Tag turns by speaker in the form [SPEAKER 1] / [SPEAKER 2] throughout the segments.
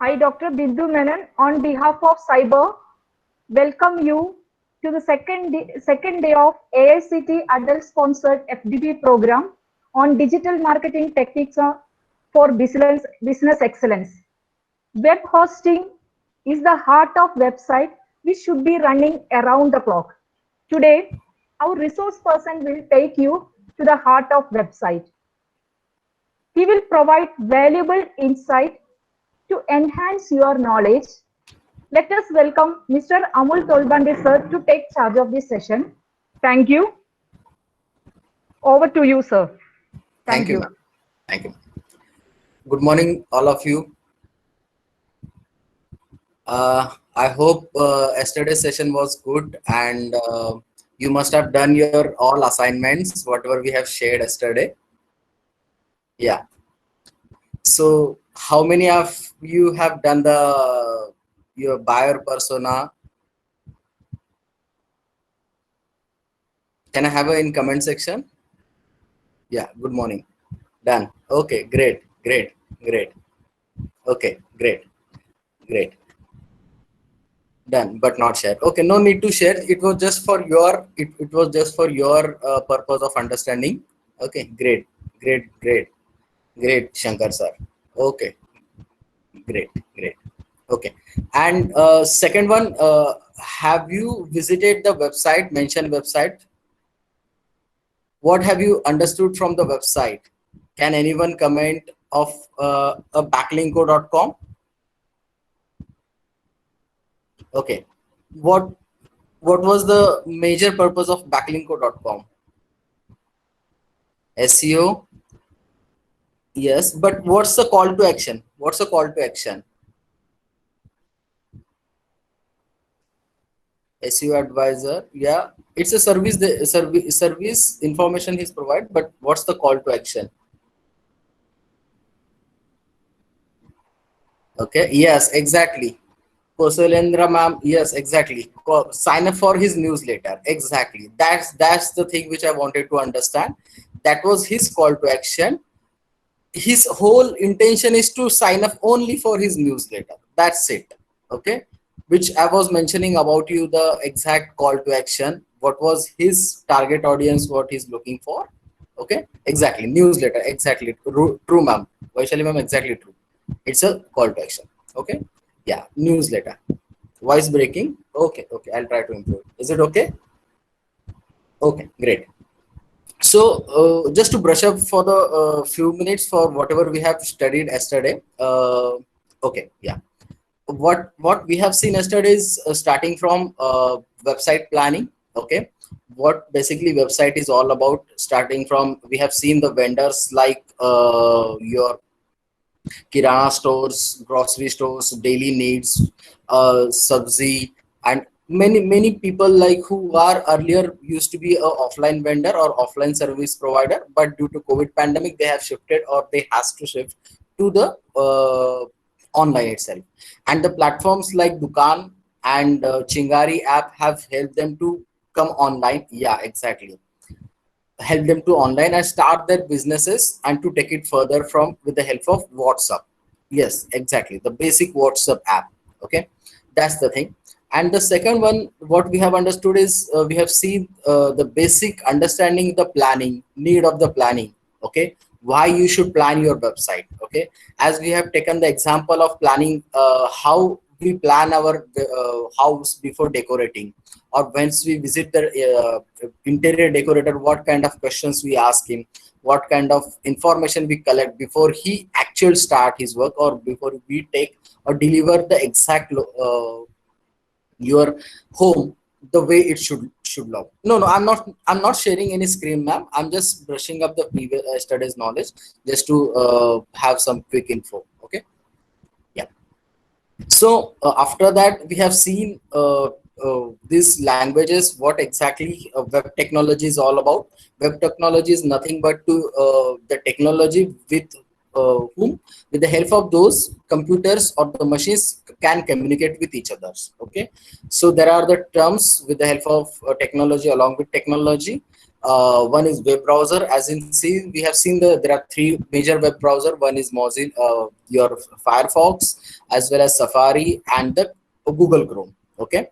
[SPEAKER 1] I, Dr. Bindu Menon, on behalf of Cyber, welcome you to the second day of AICT Adult Sponsored FDP program on digital marketing techniques for business excellence. Web hosting is the heart of website which should be running around the clock. Today, our resource person will take you to the heart of website. He will provide valuable insight to enhance your knowledge. Let us welcome Mr. Amul Tolbande sir to take charge of this session. Thank you. Over to you, sir.
[SPEAKER 2] Thank
[SPEAKER 1] Thank
[SPEAKER 2] you,
[SPEAKER 1] you.
[SPEAKER 2] ma'am. Thank you. Good morning, all of you. I hope yesterday's session was good and you must have done your all assignments, whatever we have shared yesterday. Yeah. So how many of you have done your buyer persona? Can I have it in comment section? Yeah, good morning. Done. Okay, great. Okay, great. Done, but not shared. Okay, no need to share. It was just for your it was just for your purpose of understanding. Okay, great, Shankar sir. Okay, great. Okay, and second one, have you visited the website, mentioned website? What have you understood from the website? Can anyone comment of a backlinko.com? Okay, what was the major purpose of backlinko.com? SEO? Yes, but what's the call to action? What's the call to action? SEO advisor, yeah, it's a service. The service information is provided, but what's the call to action? Okay, yes, exactly. Kosalendra ma'am, yes, exactly. Sign up for his newsletter. Exactly. That's the thing which I wanted to understand. That was his call to action. His whole intention is to sign up only for his newsletter. That's it. Okay, which I was mentioning about you, the exact call to action. What was his target audience, what he's looking for? Okay, exactly, newsletter. Exactly, true ma'am, Vaishali ma'am, exactly true. It's a call to action. Okay, yeah, newsletter. Voice breaking. Okay, I'll try to improve. Is it okay? Okay, great. So just to brush up for the few minutes for whatever we have studied yesterday. Okay, yeah, what we have seen yesterday is starting from website planning. Okay, what basically website is all about, starting from, we have seen the vendors like your kirana stores, grocery stores, daily needs, sabzi, and many people like who are earlier used to be a offline vendor or offline service provider, but due to COVID pandemic they have shifted, or they has to shift to the online itself. And the platforms like Dukaan and Chingari app have helped them to come online. Yeah, exactly, help them to online and start their businesses and to take it further from with the help of WhatsApp. Yes, exactly, the basic WhatsApp app. Okay, that's the thing. And the second one, what we have understood is we have seen the basic understanding the planning need of the planning. Okay, why you should plan your website. Okay, as we have taken the example of planning, how we plan our house before decorating, or once we visit the interior decorator, what kind of questions we ask him, what kind of information we collect before he actually start his work, or before we take or deliver the exact your home the way it should look. No, I'm not sharing any screen, ma'am. I'm just brushing up the previous yesterday's knowledge, just to have some quick info. Okay, yeah. So after that, we have seen these languages, what exactly web technology is all about. Web technology is nothing but to the technology with whom, with the help of those computers or the machines, can communicate with each others. Okay, so there are the terms with the help of technology, along with technology. One is web browser. As in, see, we have seen there are three major web browser. One is Mozilla, your Firefox, as well as Safari and the Google Chrome. Okay.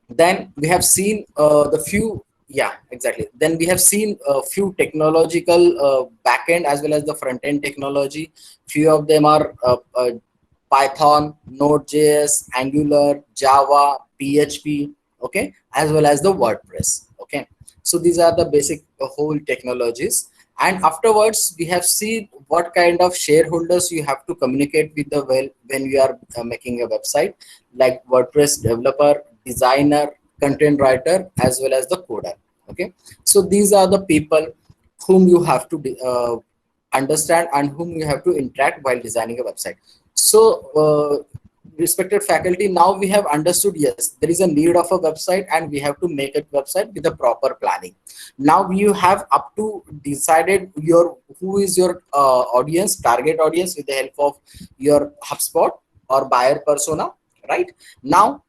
[SPEAKER 2] Then we have seen the few, yeah, exactly. Then we have seen a few technological backend as well as the front end technology. Few of them are Python, Node.js, Angular, Java, PHP, okay, as well as the WordPress. Okay, so these are the basic whole technologies. And afterwards, we have seen what kind of shareholders you have to communicate with the when you are making a website, like WordPress developer, designer, content writer, as well as the coder. Okay, so these are the people whom you have to understand and whom you have to interact while designing a website. So respected faculty, now we have understood, yes, there is a need of a website and we have to make a website with a proper planning. Now you have up to decided your who is your audience, target audience, with the help of your HubSpot or buyer persona, right? Now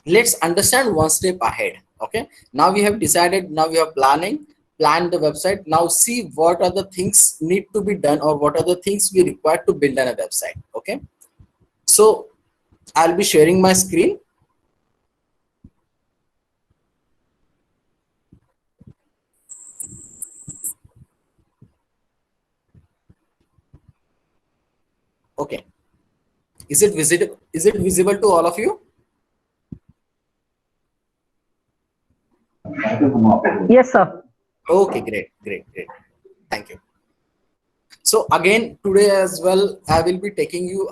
[SPEAKER 2] let's understand one step ahead. Okay, now we have decided, now we are plan the website. Now see what are the things need to be done, or what are the things we require to build on a website. Okay, so I'll be sharing my screen. Okay, is it visible? Is it visible to all of you?
[SPEAKER 1] Yes, sir.
[SPEAKER 2] Okay, great. Thank you. So again, today as well, I will be taking you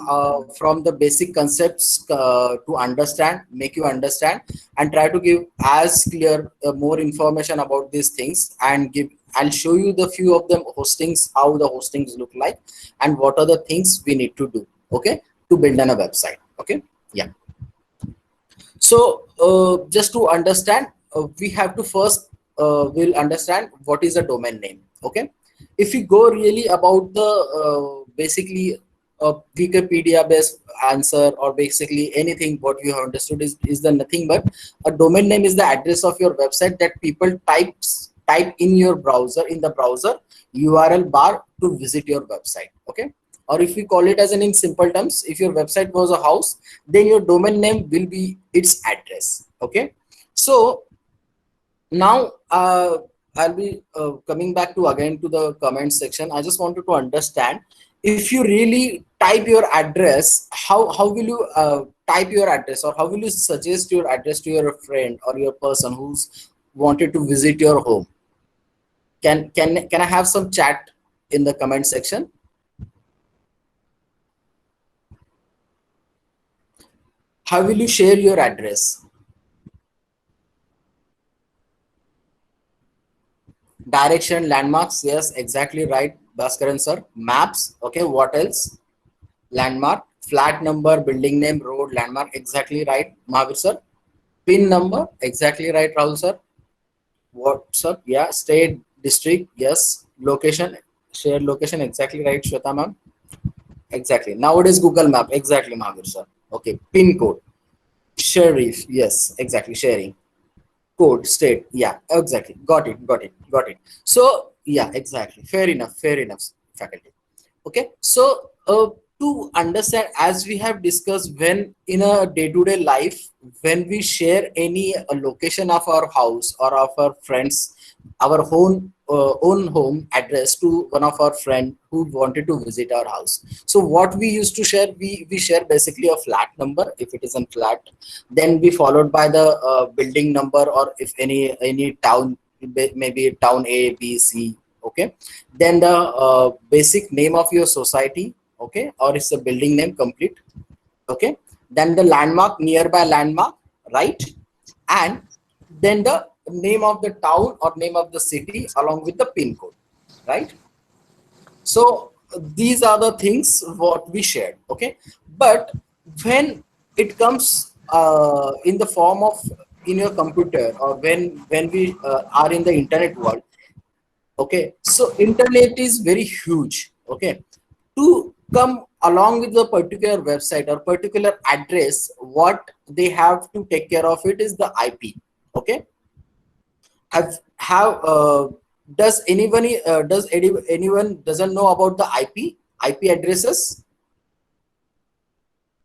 [SPEAKER 2] from the basic concepts to understand, make you understand, and try to give as clear more information about these things, and I'll show you the few of them hostings, how the hostings look like, and what are the things we need to do, okay, to build on a website. Okay, yeah. So just to understand, we have to first will understand what is a domain name. Okay, if we go really about the basically Wikipedia based answer, or basically anything what you have understood is the nothing but a domain name is the address of your website that people type in your browser, in the browser URL bar to visit your website. Okay, or if we call it as in simple terms, if your website was a house, then your domain name will be its address. Okay, so now I'll be coming back to again to the comment section. I just wanted to understand, if you really type your address, how will you type your address, or how will you suggest your address to your friend or your person who's wanted to visit your home? Can I have some chat in the comment section? How will you share your address? Direction, landmarks, yes, exactly right, Bhaskaran sir. Maps, okay, what else? Landmark, flat number, building name, road, landmark, exactly right, Mahavir sir. Pin number, exactly right, Rahul sir. What sir? Yeah, state, district, yes. Location, shared location, exactly right, Shweta ma'am. Exactly. Nowadays Google Map, exactly, Mahavir sir. Okay, pin code, sheriff, yes, exactly, sharing. Code, state, yeah, exactly, got it. So yeah, exactly, fair enough, faculty. Okay, so to understand, as we have discussed, when in a day-to-day life, when we share any location of our house or of our friends, our own home address to one of our friend who wanted to visit our house, so what we used to share, we share basically a flat number if it is in flat, then be followed by the building number, or if any town, maybe town A, B, C. Okay, then the basic name of your society, okay, or it's a building name complete. Okay, then the landmark, nearby landmark, right? And then the name of the town or name of the city along with the pin code, right? So these are the things what we shared. Okay, but when it comes in the form of in your computer, or when we are in the internet world. Okay, so internet is very huge. Okay, to come along with the particular website or particular address, what they have to take care of it is the IP. Okay, Does anyone doesn't know about the IP addresses?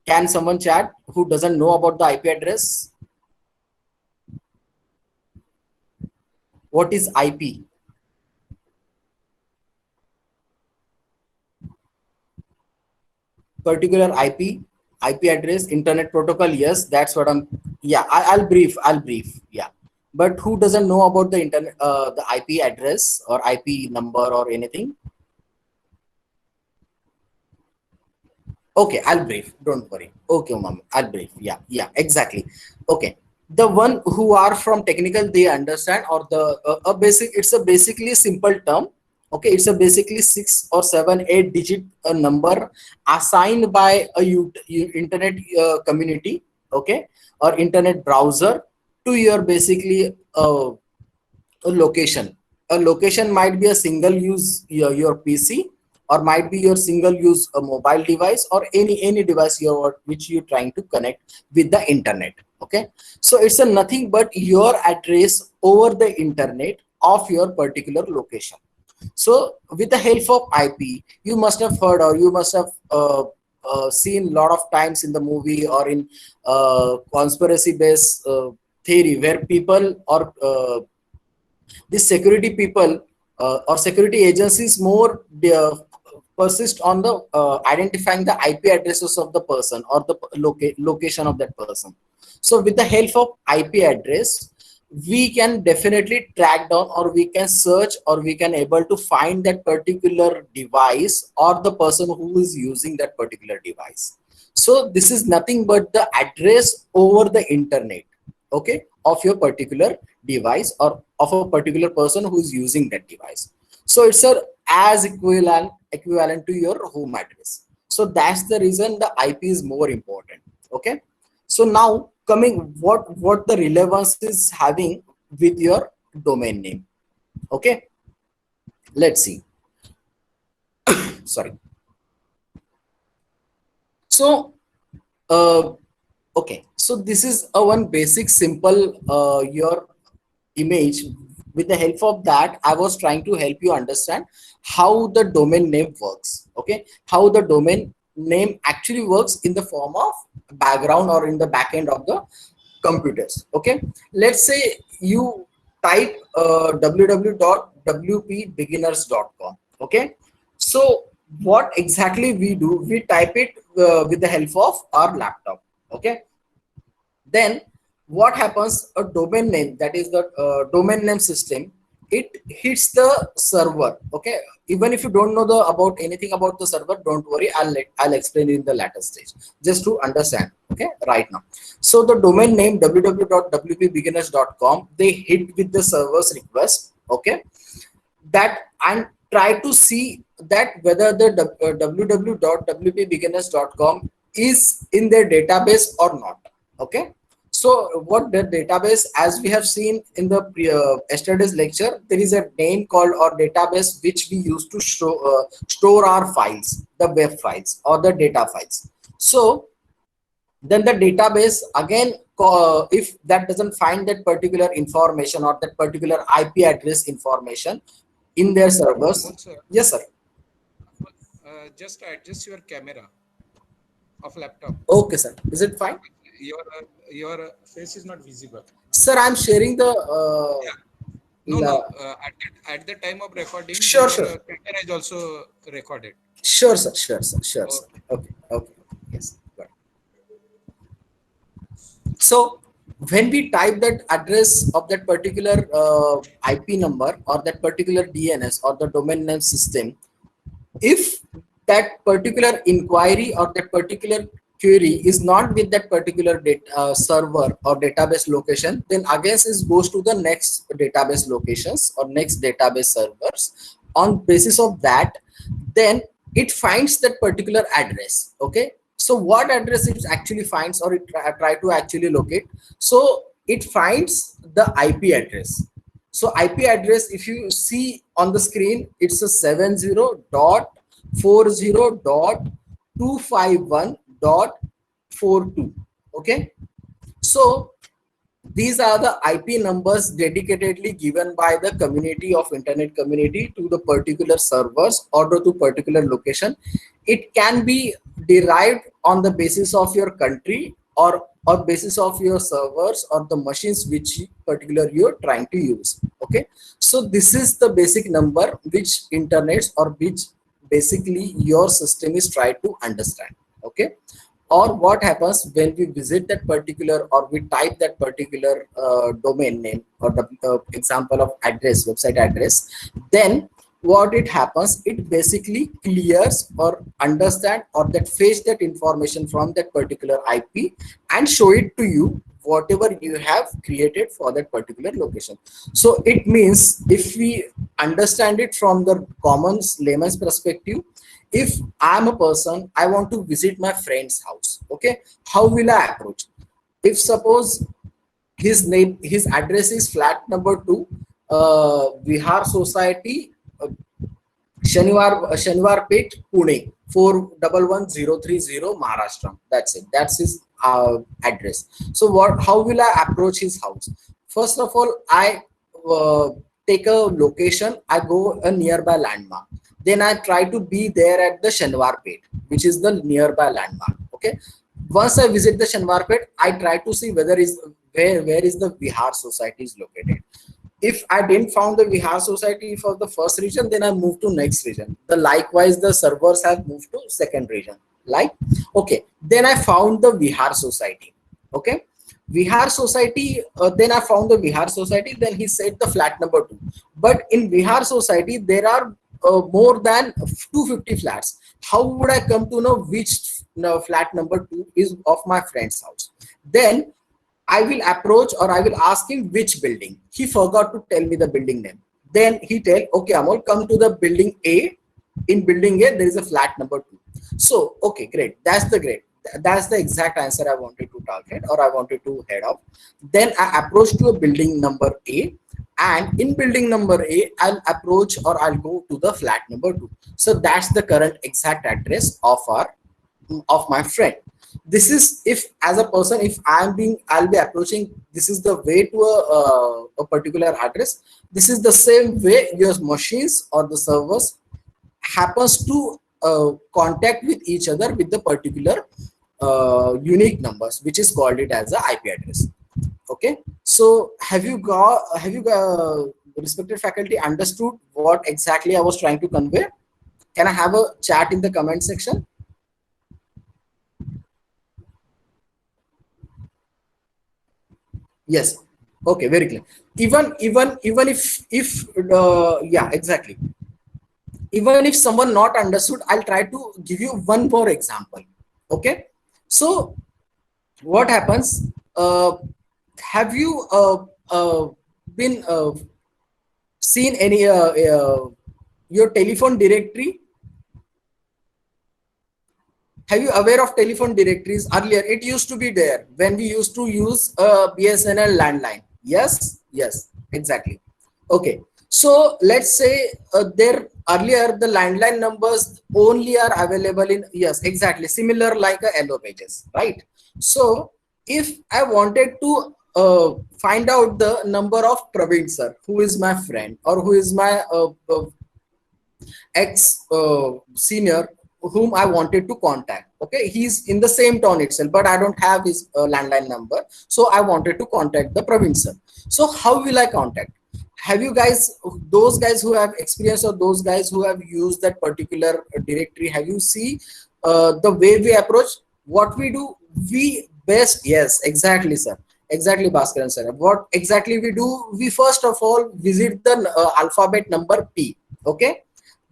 [SPEAKER 2] Can someone chat who doesn't know about the IP address? What is IP? Particular IP address, internet protocol. Yes, that's what I'm. Yeah, I'll brief. Yeah, but who doesn't know about the internet, the IP address or IP number or anything? Okay, I'll brief. Don't worry. Okay, mom, I'll brief. Yeah, exactly. Okay, the one who are from technical, they understand, or the a basic. It's a basically simple term. Okay, it's a basically 6 or 7 8 digit number assigned by a internet community. Okay, or internet browser to your basically a location. A location might be a single use your PC, or might be your single use a mobile device, or any device which you're trying to connect with the internet. Okay, so it's a nothing but your address over the internet of your particular location. So with the help of IP, you must have heard, or you must have seen a lot of times in the movie or in conspiracy based theory, where people or the security people or security agencies more persist on the identifying the IP addresses of the person, or the location of that person. So with the help of IP address, we can definitely track down, or we can search, or we can able to find that particular device or the person who is using that particular device. So this is nothing but the address over the internet, okay, of your particular device, or of a particular person who is using that device. So it's a as equivalent to your home address. So that's the reason the IP is more important. Okay, so now coming, what the relevance is having with your domain name. Okay, let's see. Sorry. So okay, so this is a one basic simple your image. With the help of that, I was trying to help you understand how the domain name works. Okay, how the domain name actually works in the form of background, or in the back end of the computers. Okay, let's say you type www.wpbeginners.com. Okay, so what exactly we do, we type it with the help of our laptop. Okay, then what happens, a domain name, that is the domain name system, it hits the server. Okay, even if you don't know the about anything about the server, don't worry, I'll explain in the later stage, just to understand. Okay, right now, so the domain name www.wpbeginners.com, they hit with the server's request. Okay, that, and try to see that whether the www.wpbeginners.com is in their database or not. Okay, so what the database, as we have seen in the yesterday's lecture, there is a name called, or database, which we use to store our files, the web files or the data files. So then the database again, if that doesn't find that particular information, or that particular IP address information in their servers.
[SPEAKER 3] Sir,
[SPEAKER 2] Yes, sir.
[SPEAKER 3] just adjust your camera of laptop.
[SPEAKER 2] Okay, sir. Is it fine?
[SPEAKER 3] Your face is not visible.
[SPEAKER 2] Sir, I'm sharing the.
[SPEAKER 3] Yeah. No. At the time of recording,
[SPEAKER 2] Sure,
[SPEAKER 3] your
[SPEAKER 2] sure.
[SPEAKER 3] camera is also recorded.
[SPEAKER 2] Sure, sir. Sure, sir. Sure,
[SPEAKER 3] Okay.
[SPEAKER 2] sir. Okay. Yes. Got it. So when we type that address of that particular IP number, or that particular DNS, or the domain name system, if that particular inquiry or that particular query is not with that particular server or database location, then again it goes to the next database locations or next database servers. On basis of that, then it finds that particular address. Okay, so what address it actually finds, or it try to actually locate? So it finds the IP address. So IP address, if you see on the screen, it's a 70.40.251.42. Okay, so These are the IP numbers dedicatedly given by the community of internet community to the particular servers or to particular location. It can be derived on the basis of your country or basis of your servers or the machines which particular you're trying to use. Okay, so this is the basic number which internets or which basically your system is trying to understand. Okay, or what happens when we visit that particular or we type that particular domain name or the example of address, website address, then what it happens, it basically clears or understand or that fetch that information from that particular IP and show it to you whatever you have created for that particular location. So it means if we understand it from the common layman's perspective, if I'm a person, I want to visit my friend's house. Okay, how will I approach? If suppose his name, his address is flat number 2, Vihar Society, Shaniwar Pet, Pune 411030 Maharashtra. That's it. That's his address. So what? How will I approach his house? First of all, I take a location. I go a nearby landmark. Then I try to be there at the Shaniwar Pet, which is the nearby landmark. Okay. Once I visit the Shaniwar Pet, I try to see where is the Vihar Society is located. If I didn't found the Vihar Society for the first region, then I move to next region. Likewise, the servers have moved to second region. Like, okay, then I found the Vihar Society. Okay, Vihar Society. Then I found the Vihar Society. Then he said the flat number 2. But in Vihar Society, there are more than 250 flats. How would I come to know which flat number 2 is of my friend's house? Then I will approach or I will ask him which building. He forgot to tell me the building name. Then he tell, okay, Amol, come to the building A. In building A, there is a flat number 2. So, okay, great. That's the exact answer I wanted to target or I wanted to head up. Then I approach to a building number A, and in building number A, I'll approach or I'll go to the flat number 2. So that's the current exact address of my friend. This is, if as a person, if I'll be approaching, this is the way to a particular address. This is the same way your machines or the servers happens to contact with each other with the particular unique numbers, which is called it as a IP address. Okay, so have you respected faculty understood what exactly I was trying to convey? Can I have a chat in the comment section? Yes. Okay, very clear. Even if yeah, exactly. Even if someone not understood, I'll try to give you one more example. Okay, so what happens? Have you been seen any your telephone directory? Have you aware of telephone directories? Earlier it used to be there when we used to use BSNL landline. Yes, exactly. Okay, so let's say there earlier the landline numbers only are available in, yes, exactly, similar like a yellow pages, right? So if I wanted to find out the number of Praveen sir, who is my friend or who is my ex senior whom I wanted to contact. Okay, he's in the same town itself, but I don't have his landline number. So I wanted to contact the Praveen sir. So how will I contact? Have you guys, those guys who have experience or those guys who have used that particular directory, have you see the way we approach? What we do, we best, yes, exactly, sir. Exactly, Bhaskaran sir. What exactly we do? We first of all visit the alphabet number P. Okay.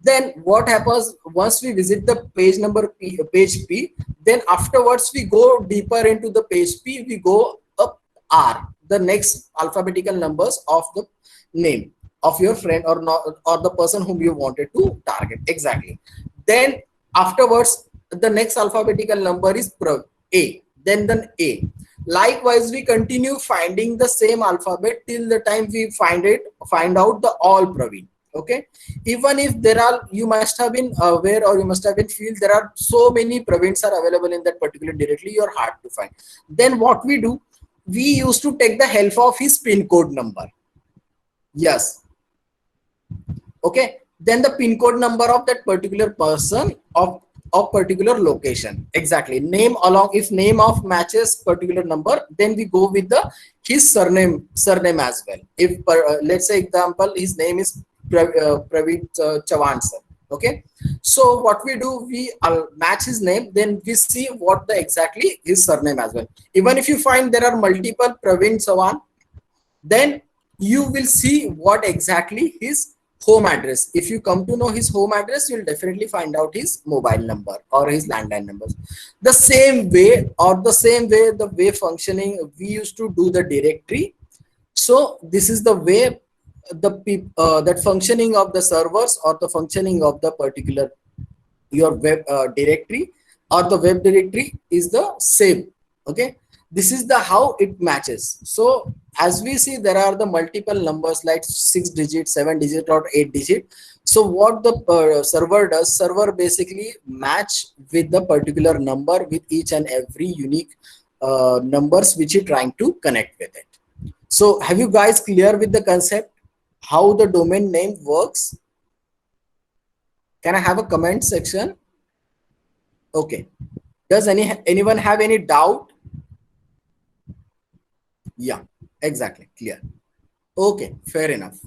[SPEAKER 2] Then what happens once we visit the page number P, page P, then afterwards we go deeper into the page P, we go up R, the next alphabetical numbers of the name of your friend or not, or the person whom you wanted to target. Exactly. Then afterwards the next alphabetical number is A, then A. Likewise, we continue finding the same alphabet till the time we find out the all Praveen. Okay, even if there are, you must have been aware or you must have been feel there are so many Praveens are available in that particular directory, you're hard to find. Then what we do, we used to take the help of his pin code number. Yes. Okay. Then the pin code number of that particular person of particular location. Exactly. Name along, if name of matches particular number, then we go with the his surname as well. If let's say example, his name is Praveen Chavan sir. Okay. So what we do, we match his name, then we see what the exactly his surname as well. Even if you find there are multiple Praveen Chavan, then you will see what exactly his home address. If you come to know his home address, you'll definitely find out his mobile number or his landline numbers. The same way the way functioning we used to do the directory. So this is the way that functioning of the servers or the functioning of the particular your web directory or the web directory is the same. Okay, this is the how it matches. So as we see, there are the multiple numbers like 6 digit, 7 digit or 8 digit. So what the server does, server basically match with the particular number with each and every unique numbers which you're trying to connect with it. So have you guys clear with the concept how the domain name works? Can I have a comment section? Okay. Does anyone have any doubt? Yeah, exactly. Clear. Okay, fair enough.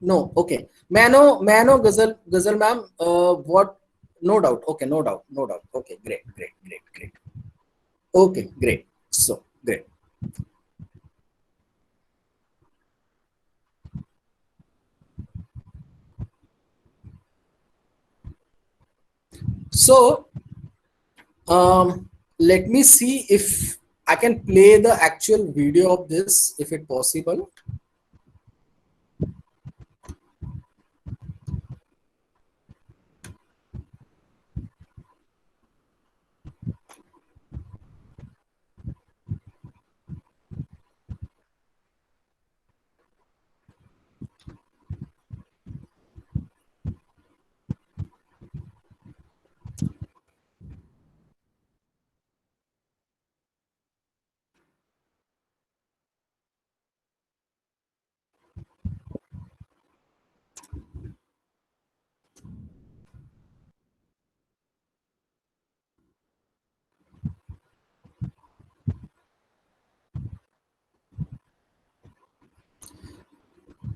[SPEAKER 2] No, okay. May I know, Ghazal ma'am, what? No doubt. Okay, no doubt. Okay, great. Okay, great. So, great. So, let me see if I can play the actual video of this, if it possible.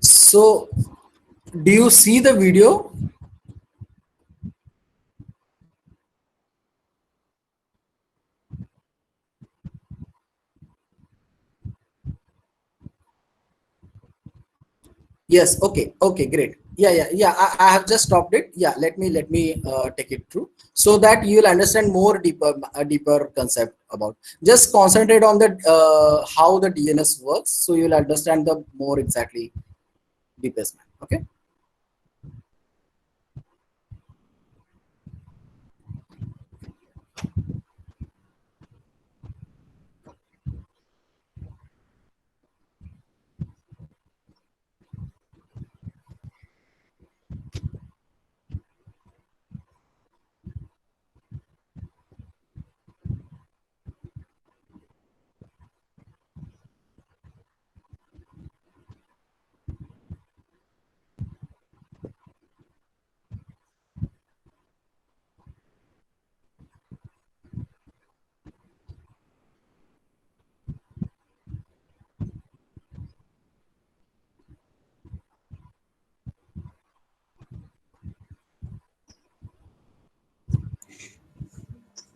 [SPEAKER 2] So, do you see the video? Yes. Okay. Great. Yeah. I have just stopped it. Yeah. Let me take it through so that you will understand more deeper concept about. Just concentrate on the how the DNS works, so you will understand the more exactly deepest. Okay.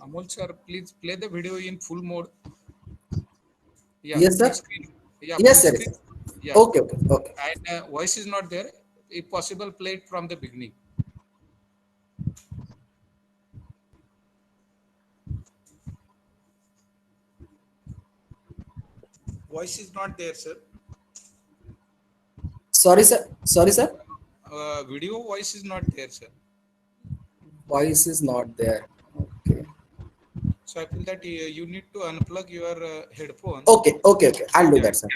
[SPEAKER 3] Amol sir, please play the video in full mode. Yeah,
[SPEAKER 2] Yes, sir.
[SPEAKER 3] full screen. Yeah,
[SPEAKER 2] Yes,
[SPEAKER 3] full
[SPEAKER 2] sir.
[SPEAKER 3] screen. Yeah.
[SPEAKER 2] Okay.
[SPEAKER 3] And voice is not there. If possible, play it from the beginning. Voice is not there, sir.
[SPEAKER 2] Sorry, sir.
[SPEAKER 3] Video voice is not there, sir.
[SPEAKER 2] Voice is not there. Okay.
[SPEAKER 3] So I feel that you need to unplug your headphone.
[SPEAKER 2] Okay. I'll do that, sir.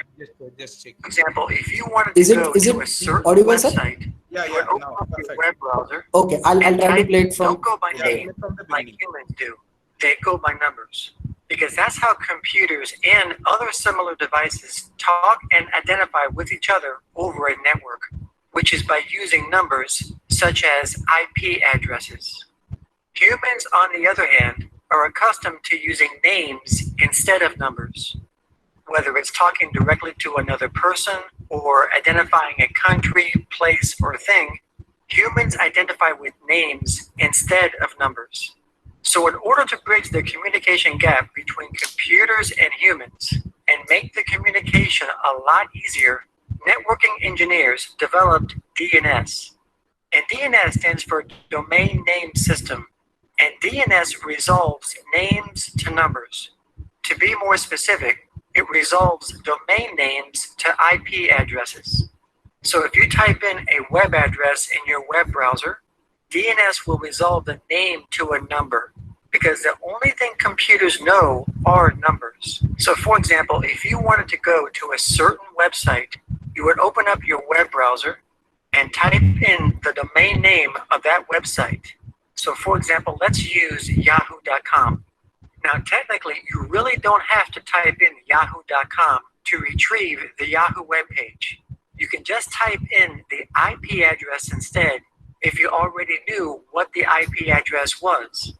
[SPEAKER 3] Just check.
[SPEAKER 4] Example, if you wanted to go to a certain
[SPEAKER 2] audible, sir?
[SPEAKER 4] website,
[SPEAKER 3] Yeah,
[SPEAKER 4] you would open
[SPEAKER 3] now,
[SPEAKER 4] up your
[SPEAKER 3] perfect.
[SPEAKER 4] web browser.
[SPEAKER 2] Okay, I'll try to play it from.
[SPEAKER 4] Don't go by
[SPEAKER 3] Yeah,
[SPEAKER 4] name
[SPEAKER 3] from the
[SPEAKER 4] like
[SPEAKER 3] beginning.
[SPEAKER 4] humans do. They go by numbers. because that's how computers and other similar devices talk and identify with each other over a network, which is by using numbers such as IP addresses. Humans, on the other hand, are accustomed to using names instead of numbers. Whether it's talking directly to another person or identifying a country, place, or thing, humans identify with names instead of numbers. So in order to bridge the communication gap between computers and humans and make the communication a lot easier, networking engineers developed DNS. And DNS stands for Domain Name System. And DNS resolves names to numbers. To be more specific, it resolves domain names to IP addresses. So if you type in a web address in your web browser, DNS will resolve the name to a number because the only thing computers know are numbers. So for example, if you wanted to go to a certain website, you would open up your web browser and type in the domain name of that website. So for example, let's use yahoo.com. Now, technically, you really don't have to type in yahoo.com to retrieve the Yahoo web page. You can just type in the IP address instead if you already knew what the IP address was.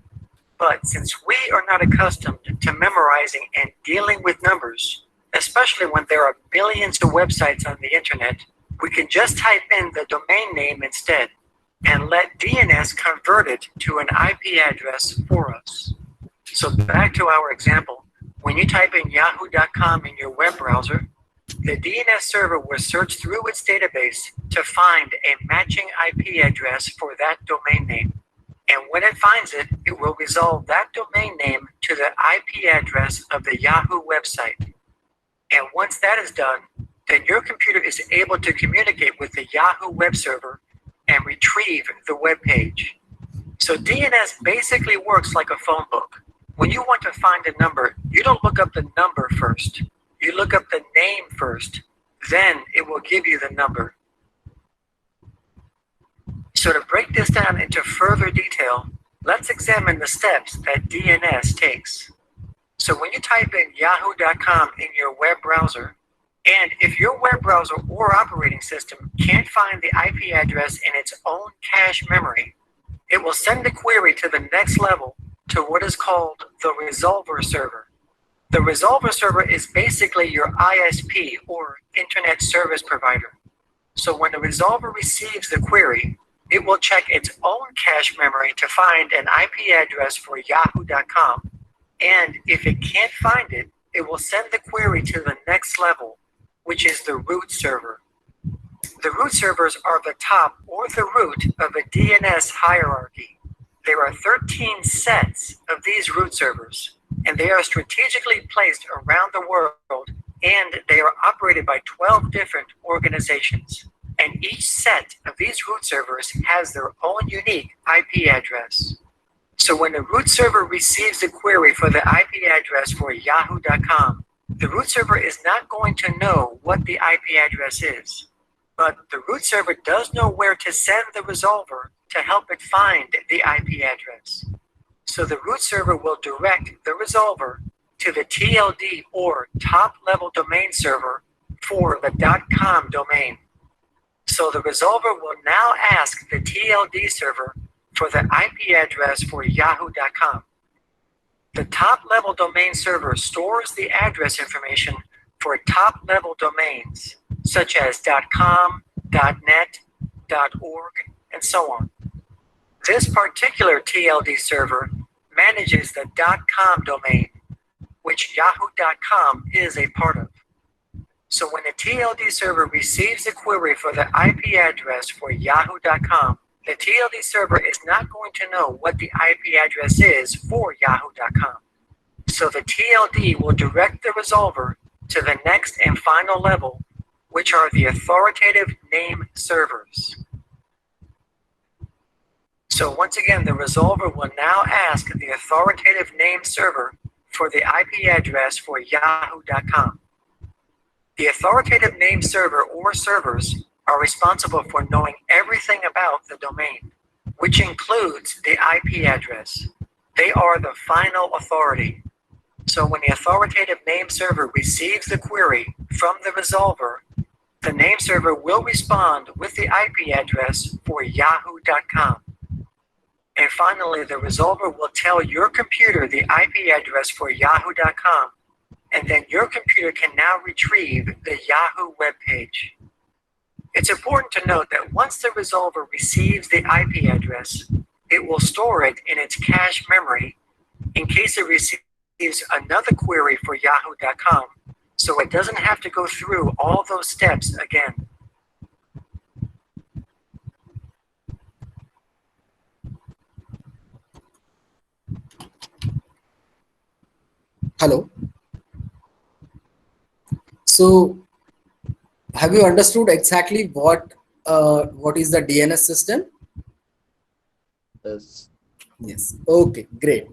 [SPEAKER 4] But since we are not accustomed to memorizing and dealing with numbers, especially when there are billions of websites on the internet, we can just type in the domain name instead and let DNS convert it to an IP address for us. So back to our example, when you type in yahoo.com in your web browser, the DNS server will search through its database to find a matching IP address for that domain name. And when it finds it, it will resolve that domain name to the IP address of the Yahoo website. And once that is done, then your computer is able to communicate with the Yahoo web server and retrieve the web page. So DNS basically works like a phone book. When you want to find a number, you don't look up the number first. You look up the name first. Then it will give you the number. So to break this down into further detail, let's examine the steps that DNS takes. So when you type in yahoo.com in your web browser, and if your web browser or operating system can't find the IP address in its own cache memory, it will send the query to the next level to what is called the resolver server. The resolver server is basically your ISP or internet service provider. So when the resolver receives the query, it will check its own cache memory to find an IP address for yahoo.com. And if it can't find it, it will send the query to the next level, which is the root server. The root servers are the top or the root of a DNS hierarchy. There are 13 sets of these root servers, and they are strategically placed around the world, and they are operated by 12 different organizations. And each set of these root servers has their own unique IP address. So when the root server receives the query for the IP address for yahoo.com, the root server is not going to know what the IP address is, but the root server does know where to send the resolver to help it find the IP address. So the root server will direct the resolver to the TLD or top level domain server for the .com domain. So the resolver will now ask the TLD server for the IP address for yahoo.com. The top-level domain server stores the address information for top-level domains, such as .com, .net, .org, and so on. This particular TLD server manages the .com domain, which yahoo.com is a part of. So when the TLD server receives the query for the IP address for yahoo.com, the TLD server is not going to know what the IP address is for yahoo.com. So the TLD will direct the resolver to the next and final level, which are the authoritative name servers. So once again, the resolver will now ask the authoritative name server for the IP address for yahoo.com. The authoritative name server or servers are responsible for knowing everything about the domain, which includes the IP address. They are the final authority. So when the authoritative name server receives the query from the resolver, the name server will respond with the IP address for yahoo.com. And finally, the resolver will tell your computer the IP address for yahoo.com, and then your computer can now retrieve the Yahoo web page. It's important to note that once the resolver receives the IP address, it will store it in its cache memory in case it receives another query for yahoo.com, so it doesn't have to go through all those steps again.
[SPEAKER 2] Hello. So have you understood exactly what is the DNS system?
[SPEAKER 5] Yes.
[SPEAKER 2] Yes. Okay. Great.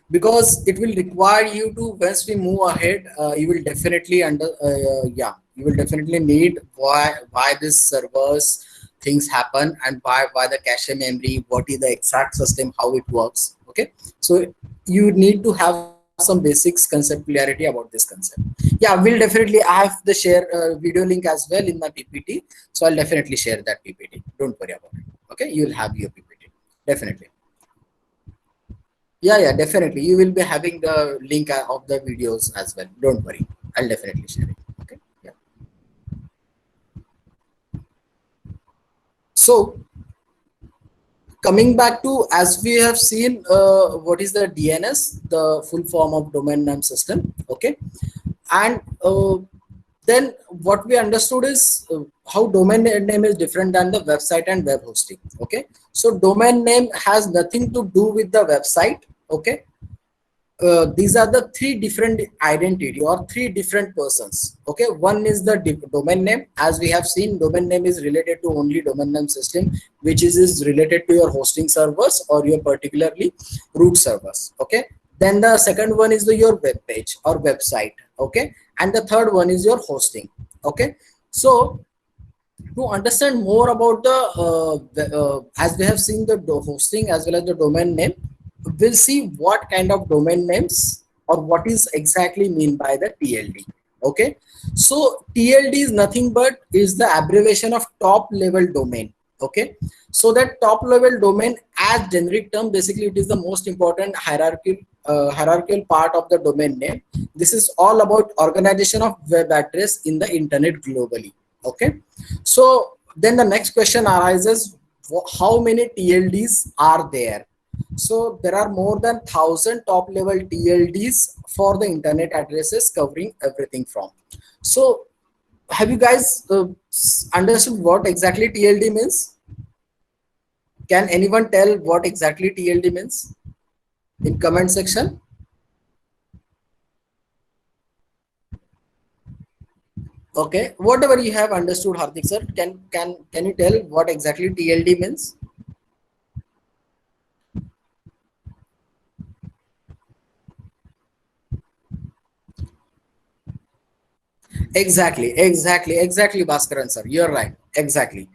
[SPEAKER 2] Because it will require you to, once we move ahead, you will definitely you will definitely need why this servers things happen, and why the cache memory, what is the exact system, how it works. Okay. So you need to have some basics concept clarity about this concept. Yeah, we'll definitely, I have the share video link as well in my PPT, so I'll definitely share that PPT. Don't worry about it. Okay, you'll have your PPT definitely. Yeah, definitely, you will be having the link of the videos as well. Don't worry, I'll definitely share it. Okay. Yeah. So coming back to, as we have seen, what is the DNS, the full form of domain name system. Okay. And then what we understood is how domain name is different than the website and web hosting. Okay. So domain name has nothing to do with the website. Okay. These are the three different identity or three different persons. Okay. One is the domain name. As we have seen, domain name is related to only domain name system, which is related to your hosting servers or your particularly root servers. Okay. Then the second one is your web page or website. Okay. And the third one is your hosting. Okay. So to understand more about the as we have seen the hosting as well as the domain name, we'll see what kind of domain names or what is exactly mean by the TLD. Okay. So TLD is nothing but is the abbreviation of top level domain. Okay. So that top level domain as generic term, basically it is the most important hierarchical part of the domain name. This is all about organization of web address in the internet globally. Okay. So then the next question arises, how many TLDs are there? So there are more than 1,000 top level TLDs for the internet addresses, covering everything from. So have you guys understood what exactly TLD means? Can anyone tell what exactly TLD means in comment section? Okay, whatever you have understood, Hardik sir, can you tell what exactly TLD means? Exactly, Bhaskaran sir, you're right. Exactly.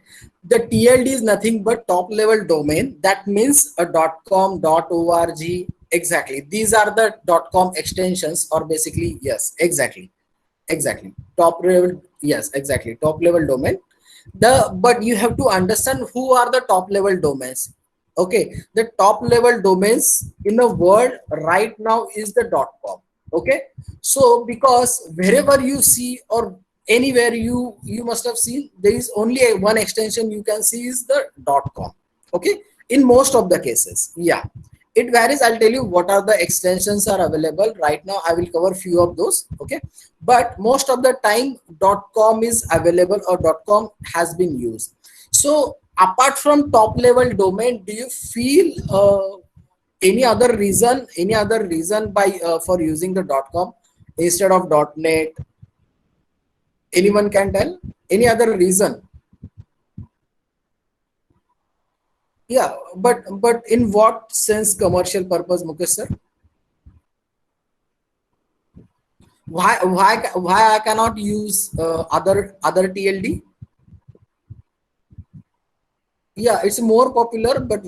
[SPEAKER 2] The TLD is nothing but top level domain. That means a .com, .org. Exactly. These are the .com extensions, or basically, yes, exactly. Top level, yes, exactly. Top level domain. But you have to understand who are the top level domains. Okay, the top level domains in the world right now is the .com. Okay, so because wherever you see or anywhere you must have seen, there is only one extension you can see is the .com. Okay, in most of the cases, yeah, it varies. I'll tell you what are the extensions are available right now. I will cover few of those. Okay, but most of the time .com is available or .com has been used. So apart from top level domain, do you feel any other reason by for using the .com instead of .net? Anyone can tell any other reason? Yeah, but in what sense commercial purpose, Mukesh sir? Why I cannot use other TLD? Yeah, it's more popular, but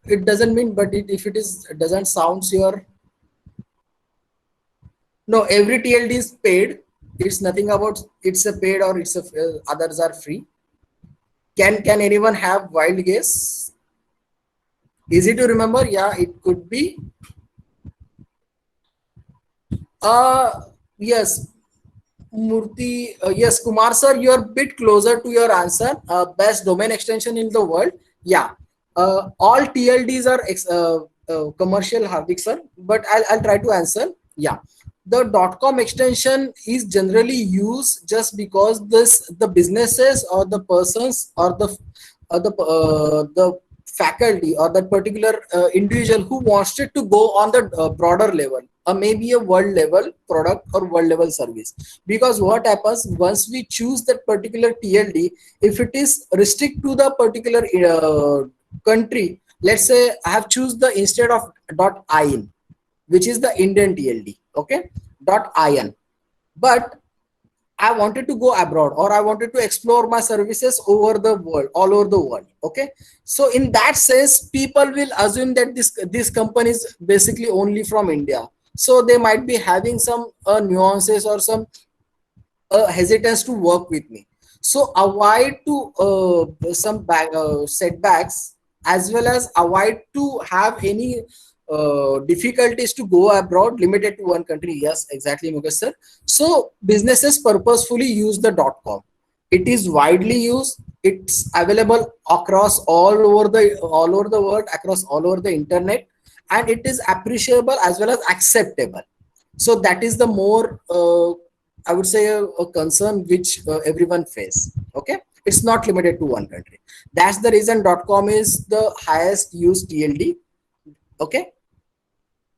[SPEAKER 2] it doesn't mean, but if it is, it doesn't sounds your No, every TLD is paid. It's nothing about it's a paid or it's a others are free. Can anyone have wild guess? Easy to remember? Yeah, it could be. Yes, Murthy. Yes, Kumar sir, you're a bit closer to your answer. Best domain extension in the world. Yeah. All TLDs are commercial, Hardik sir, but I'll try to answer. Yeah. The .com extension is generally used just because the businesses or the persons or the faculty or that particular individual who wants it to go on the broader level, maybe a world level product or world level service. Because what happens once we choose that particular TLD, if it is restrict to the particular country, let's say I have choose the instead of .in, which is the Indian TLD, okay, .in, but I wanted to go abroad or I wanted to explore my services over the world, all over the world. Okay. So in that sense, people will assume that this company is basically only from India. So they might be having some nuances or some hesitance to work with me. So avoid to some setbacks, as well as avoid to have any difficulties to go abroad limited to one country. Yes, exactly, Mukesh sir. So businesses purposefully use the .com. It is widely used. It's available across all over the world, across all over the internet, and it is appreciable as well as acceptable. So that is the more I would say a concern which everyone face. Okay, it's not limited to one country. That's the reason .com is the highest used TLD. Okay,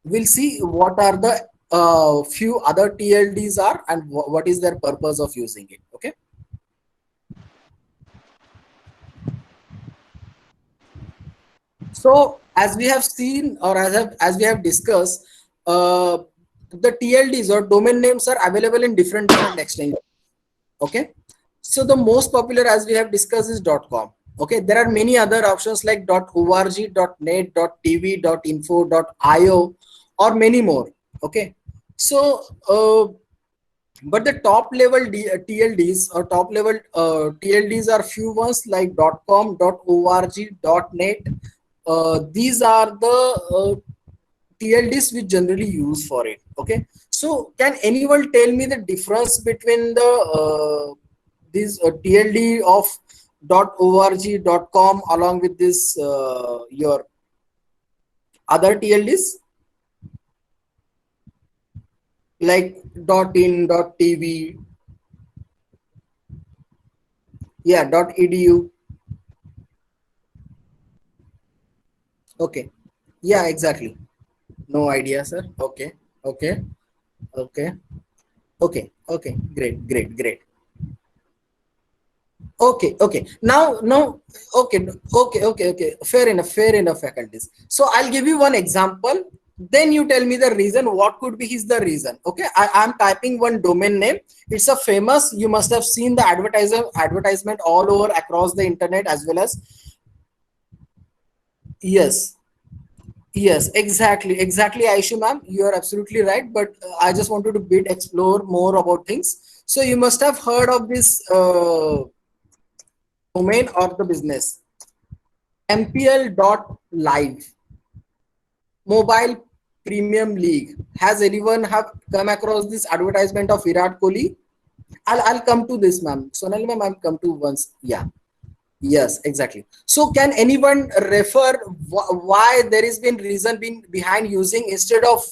[SPEAKER 2] we'll see what are the few other TLDs are and what is their purpose of using it. Okay. So as we have seen or as we have discussed, the TLDs or domain names are available in different extensions. Okay. So the most popular, as we have discussed, is .com. Okay. There are many other options like .org, .net, .tv, .info, .io, or many more. Okay. So but the top level TLDs or top level TLDs are few ones like .com, .org, .net. These are the TLDs we generally use for it. Okay. So can anyone tell me the difference between the this TLD of .org, .com along with this your other TLDs like .in, .tv, yeah, .edu. Okay. Yeah, exactly. No idea, sir. Okay. Okay. Okay. Okay. Okay. Great. Okay. Now, okay. Fair enough, faculties. So I'll give you one example. Then you tell me the reason. What could be the reason? Okay. I'm typing one domain name. It's a famous. You must have seen the advertisement all over across the internet as well as. Yes, exactly, Aisha ma'am. You are absolutely right. But I just wanted to explore more about things. So you must have heard of this domain or the business MPL.live, Mobile Premium League. Has anyone have come across this advertisement of Virat Kohli? I'll come to this, ma'am. Sonali ma'am, I'll come to once. Yeah. Yes, exactly. So can anyone refer why there has been reason behind using instead of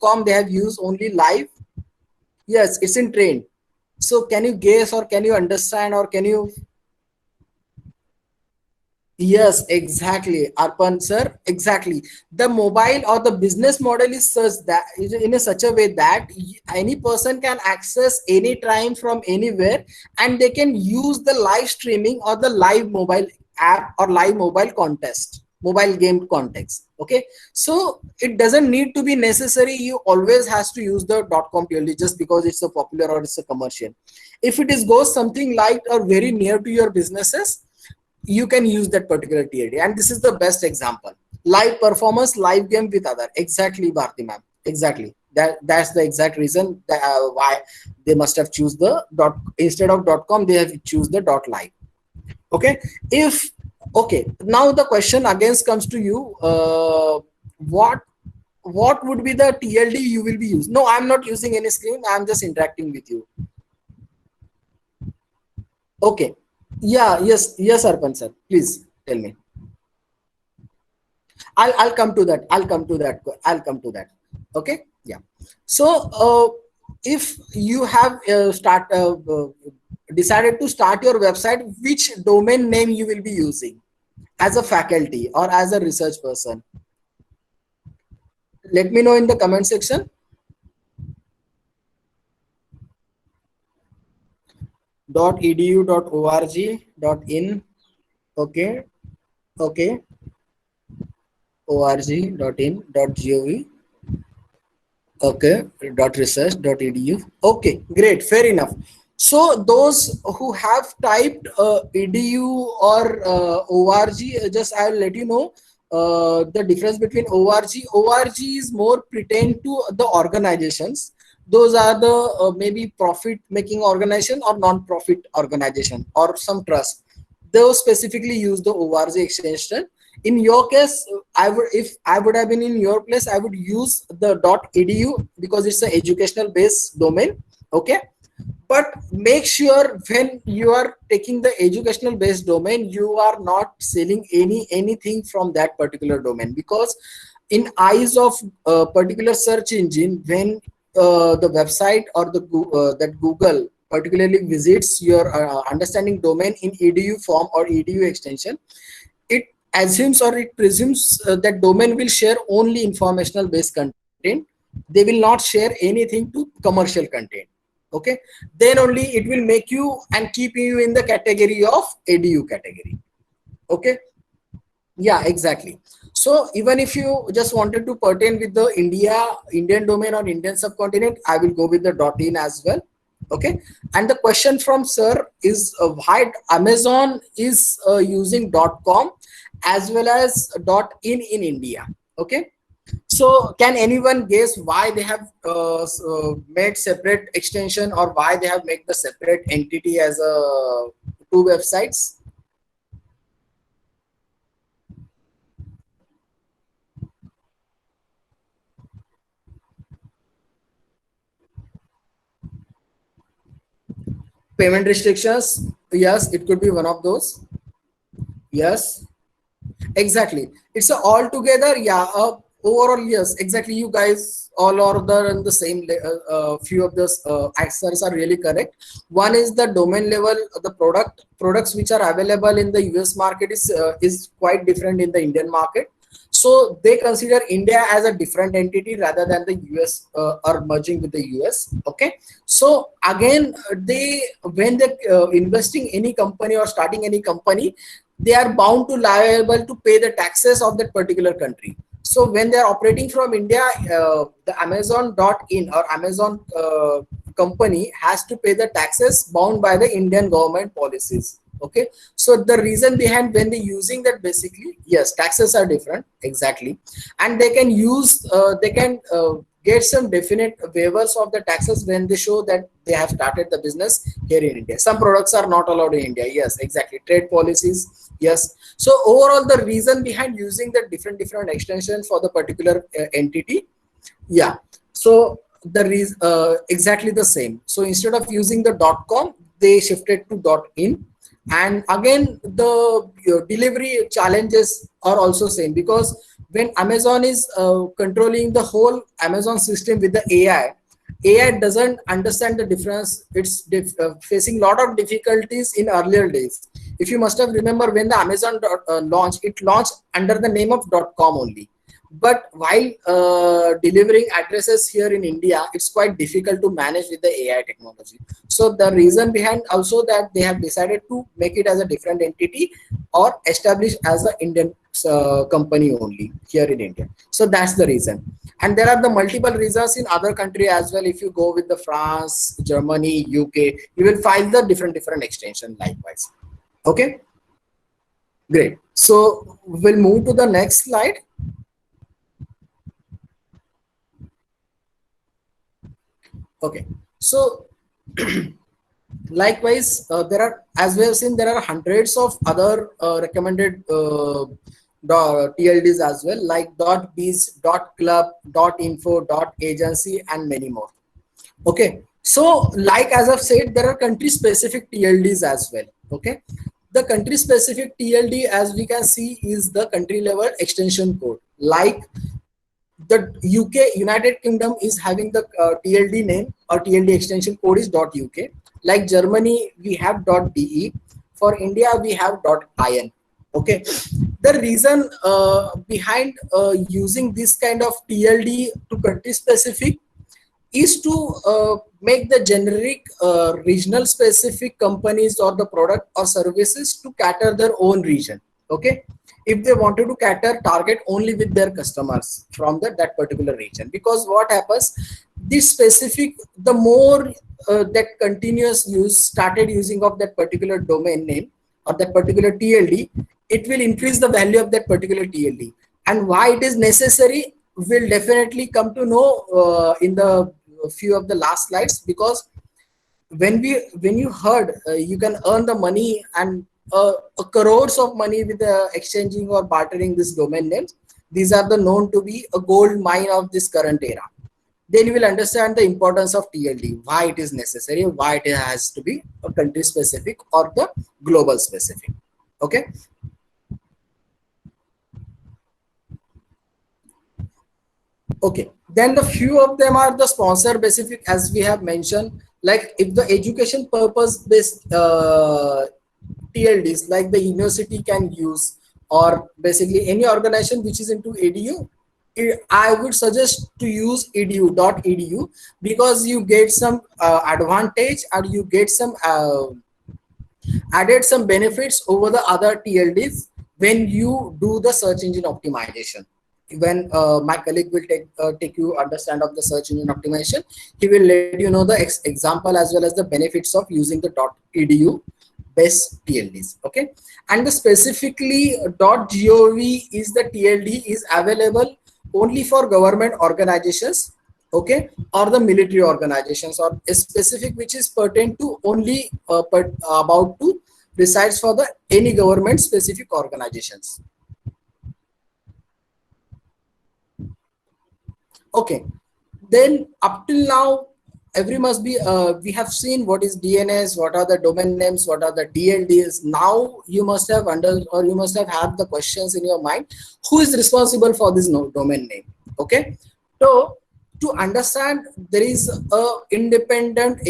[SPEAKER 2] .com they have used only live? Yes, it's in trend. So can you guess or can you understand or can you? Yes, exactly, Arpan sir. Exactly. The mobile or the business model is such that in such a way that any person can access anytime from anywhere, and they can use the live streaming or the live mobile app or live mobile game context. Okay. So it doesn't need to be necessary. You always has to use the .com purely just because it's a popular or it's a commercial. If it is goes something like or very near to your businesses, you can use that particular TLD, and this is the best example. Live performance, live game with other. Exactly, Bharti ma'am. Exactly. That's the exact reason that, why they must have choose the dot instead of .com. They have choose the .live. Okay. If okay, now the question again comes to you. What would be the TLD you will be using? No, I'm not using any screen. I'm just interacting with you. Okay. Yeah. Yes, Arpan sir. Please tell me. I'll come to that. I'll come to that. Okay. Yeah. So if you have decided to start your website, which domain name you will be using as a faculty or as a research person? Let me know in the comment section. .edu, .org, .in. Okay. Okay. .org, .in, .gov. Okay. .research, .edu. Okay. Great. Fair enough. So those who have typed edu or org, just I'll let you know the difference between org. Org is more pertain to the organizations. Those are the maybe profit making organization or non-profit organization or some trust. Those specifically use the org extension. In your case, if I would have been in your place, I would use the .edu because it's an educational based domain. Okay. But make sure when you are taking the educational based domain, you are not selling anything from that particular domain, because in eyes of a particular search engine, when the website or the that Google particularly visits your understanding domain in edu form or edu extension, it assumes or it presumes that domain will share only informational based content. They will not share anything to commercial content. Okay, then only it will make you and keep you in the category of edu category. Okay. Yeah, exactly. So even if you just wanted to pertain with the Indian domain or Indian subcontinent, I will go with the .in as well. Okay. And the question from sir is why Amazon is using .com as well as .in India. Okay. So can anyone guess why they have made separate extension, or why they have made the separate entity as a two websites? Payment restrictions. Yes, it could be one of those. Yes, exactly. It's a all together. Yeah. Overall, yes, exactly. You guys all are in the same. Few of those answers are really correct. One is the domain level. The products which are available in the US market is quite different in the Indian market. So they consider India as a different entity rather than the US or merging with the US. Okay. So again, when they investing any company or starting any company, they are bound to liable to pay the taxes of that particular country. So when they are operating from India, the Amazon.in or Amazon company has to pay the taxes bound by the Indian government policies. Okay. So the reason behind when they using that, basically, yes, taxes are different. Exactly. And they can use, get some definite waivers of the taxes when they show that they have started the business here in India. Some products are not allowed in India. Yes, exactly. Trade policies. Yes. So overall, the reason behind using the different extensions for the particular entity. Yeah. So the reason exactly the same. So instead of using the .com, they shifted to .in. And again, the delivery challenges are also same, because when Amazon is controlling the whole Amazon system with the AI doesn't understand the difference. It's facing a lot of difficulties in earlier days. If you must have remember, when the Amazon launched, it launched under the name of .com only. But while delivering addresses here in India, it's quite difficult to manage with the AI technology. So the reason behind also that they have decided to make it as a different entity or establish as an Indian company only here in India. So that's the reason. And there are the multiple reasons in other country as well. If you go with the France, Germany, UK, you will find the different extension likewise. Okay, great. So we'll move to the next slide. Okay, so likewise, there are, as we have seen, there are hundreds of other recommended TLDs as well, like .biz, .club, .info, .agency, and many more. Okay, so like as I've said, there are country specific TLDs as well. Okay, the country specific TLD, as we can see, is the country level extension code. Like the UK, United Kingdom, is having the TLD name or TLD extension code is .uk. Like Germany, we have .de. For India, we have .in. Okay, the reason behind using this kind of TLD to country specific is to make the generic regional specific companies or the product or services to cater their own region. Okay, if they wanted to cater target only with their customers from that particular region, because what happens, this specific, the more that continuous use started using of that particular domain name or that particular TLD, it will increase the value of that particular TLD. And why it is necessary, will definitely come to know in the few of the last slides. Because when you heard you can earn the money and crores of money with exchanging or bartering this domain names, these are the known to be a gold mine of this current era. Then you will understand the importance of TLD, why it is necessary, why it has to be a country specific or the global specific. Okay, okay, then the few of them are the sponsor specific, as we have mentioned. Like if the education purpose based TLDs, like the university can use, or basically any organization which is into edu, I would suggest to use edu.edu, because you get some advantage, or you get some added some benefits over the other TLDs when you do the search engine optimization. When my colleague will take you understand of the search engine optimization, he will let you know the example as well as the benefits of using the .edu based TLDs. Okay, and the specifically .gov is the TLD is available only for government organizations, okay, or the military organizations, or a specific which is pertain to only about to resides for the any government specific organizations. Okay, then up till now, every must be we have seen what is DNS, what are the domain names, what are the DLDs. Now you must have you must have had the questions in your mind, who is responsible for this domain name. Okay, so to understand, there is a independent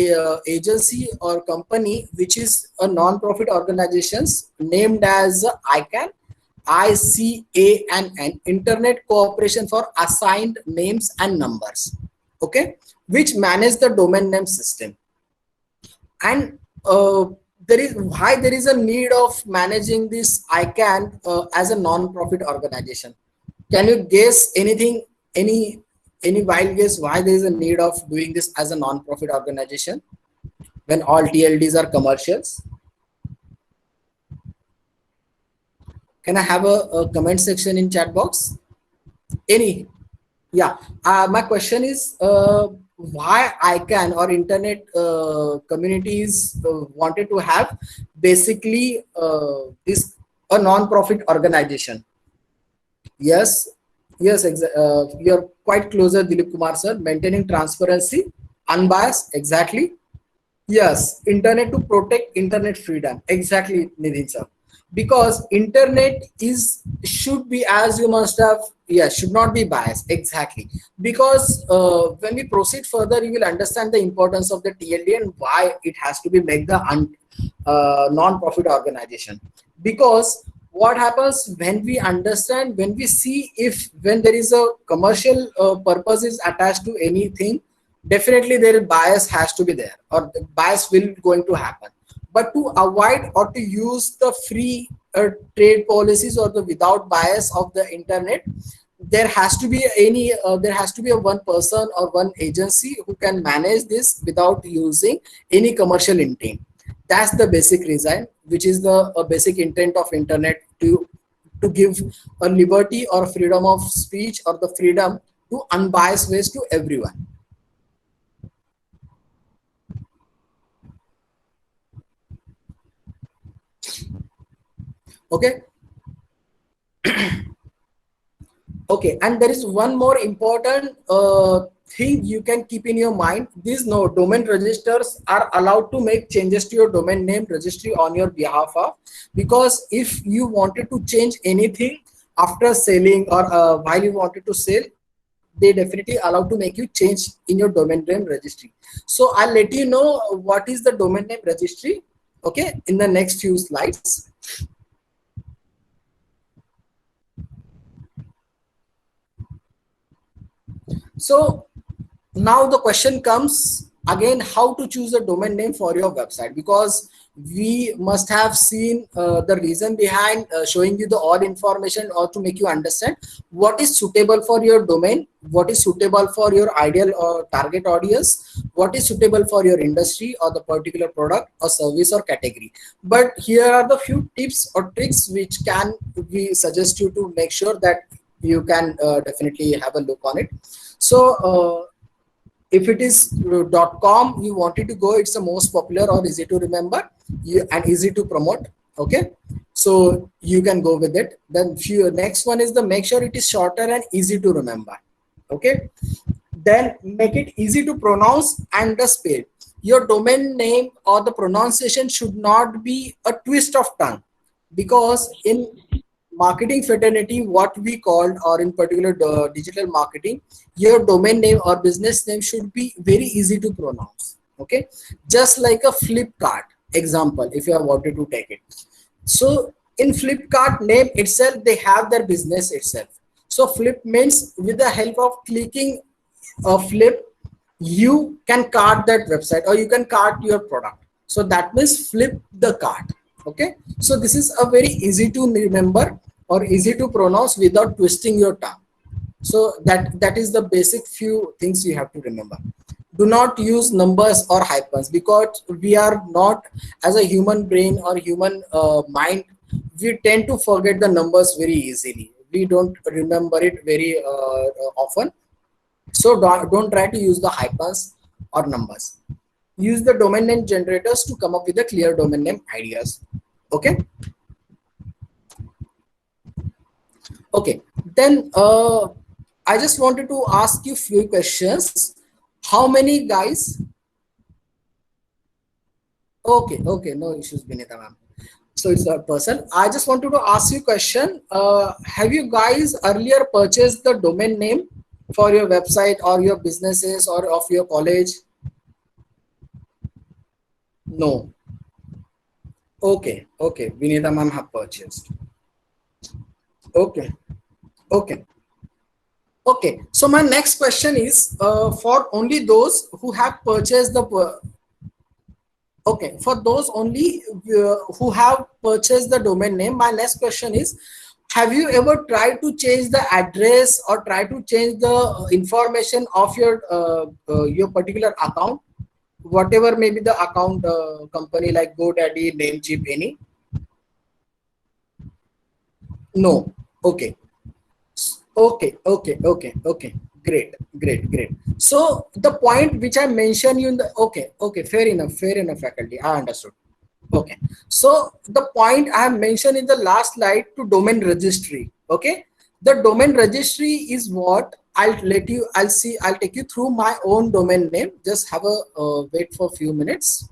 [SPEAKER 2] agency or company which is a non-profit organizations named as ICANN, Internet Cooperation for Assigned Names and Numbers, okay, which manage the domain name system. And there is a need of managing this ICANN as a non-profit organization. Can you guess anything, any wild guess why there is a need of doing this as a non-profit organization when all TLDs are commercials? Can I have a comment section in chat box? Any? Yeah. My question is why ICANN or internet communities wanted to have basically this a non-profit organization. Yes. Yes. You're quite closer, Dilip Kumar sir. Maintaining transparency, unbiased. Exactly. Yes. Internet to protect internet freedom. Exactly, Nidhin sir. Because internet should be, as you must have, should not be biased. Exactly, because when we proceed further, you will understand the importance of the TLD and why it has to be made the non-profit organization. Because what happens when we understand, when we see, when there is a commercial purpose is attached to anything, definitely there is bias has to be there, or the bias will going to happen. But to avoid or to use the free trade policies or the without bias of the internet, there has to be a one person or one agency who can manage this without using any commercial intent. That's the basic reason, which is the basic intent of internet, to give a liberty or freedom of speech or the freedom to unbiased ways to everyone. Okay. Okay, and there is one more important thing you can keep in your mind. These no domain registers are allowed to make changes to your domain name registry on your behalf of, because if you wanted to change anything after selling or while you wanted to sell, they definitely allowed to make you change in your domain name registry. So I'll let you know what is the domain name registry, okay, in the next few slides. So now the question comes again, how to choose a domain name for your website, because we must have seen the reason behind showing you the all information, or to make you understand what is suitable for your domain, what is suitable for your ideal or target audience, what is suitable for your industry or the particular product or service or category. But here are the few tips or tricks which can we suggest you to make sure that you can definitely have a look on it. So if it is .com you wanted to go, it's the most popular or easy to remember and easy to promote. Okay, so you can go with it. Then next one is the make sure it is shorter and easy to remember. Okay, then make it easy to pronounce and the spell. Your domain name or the pronunciation should not be a twist of tongue, because in marketing fraternity, what we called, or in particular digital marketing, your domain name or business name should be very easy to pronounce. Okay, just like a Flipkart example, if you have wanted to take it. So in Flipkart name itself, they have their business itself. So flip means with the help of clicking a flip, you can cart that website or you can cart your product. So that means flip the cart. Okay, so this is a very easy to remember or easy to pronounce without twisting your tongue. So that is the basic few things you have to remember. Do not use numbers or hyphens, because we are not, as a human brain or human mind, we tend to forget the numbers very easily. We don't remember it very often. So don't try to use the hyphens or numbers. Use the domain name generators to come up with the clear domain name ideas. Okay. Okay. Then I just wanted to ask you few questions. How many guys? Okay. Okay. No issues, Vinita ma'am. So it's a person. I just wanted to ask you a question. Have you guys earlier purchased the domain name for your website or your businesses or of your college? No. Okay. Okay. Vinita ma'am have purchased. Okay. Okay. Okay. So my next question is for only those who have purchased the okay, for those only who have purchased the domain name, my next question is, have you ever tried to change the address or try to change the information of your particular account, whatever may be the account company like GoDaddy, Namecheap, any? No. Okay. Okay, okay, okay, okay. Great, great, great. So the point which I mentioned you in the okay, okay, fair enough, faculty. I understood. Okay. So the point I have mentioned in the last slide to domain registry. Okay. The domain registry is what I'll take you through my own domain name. Just have a wait for a few minutes.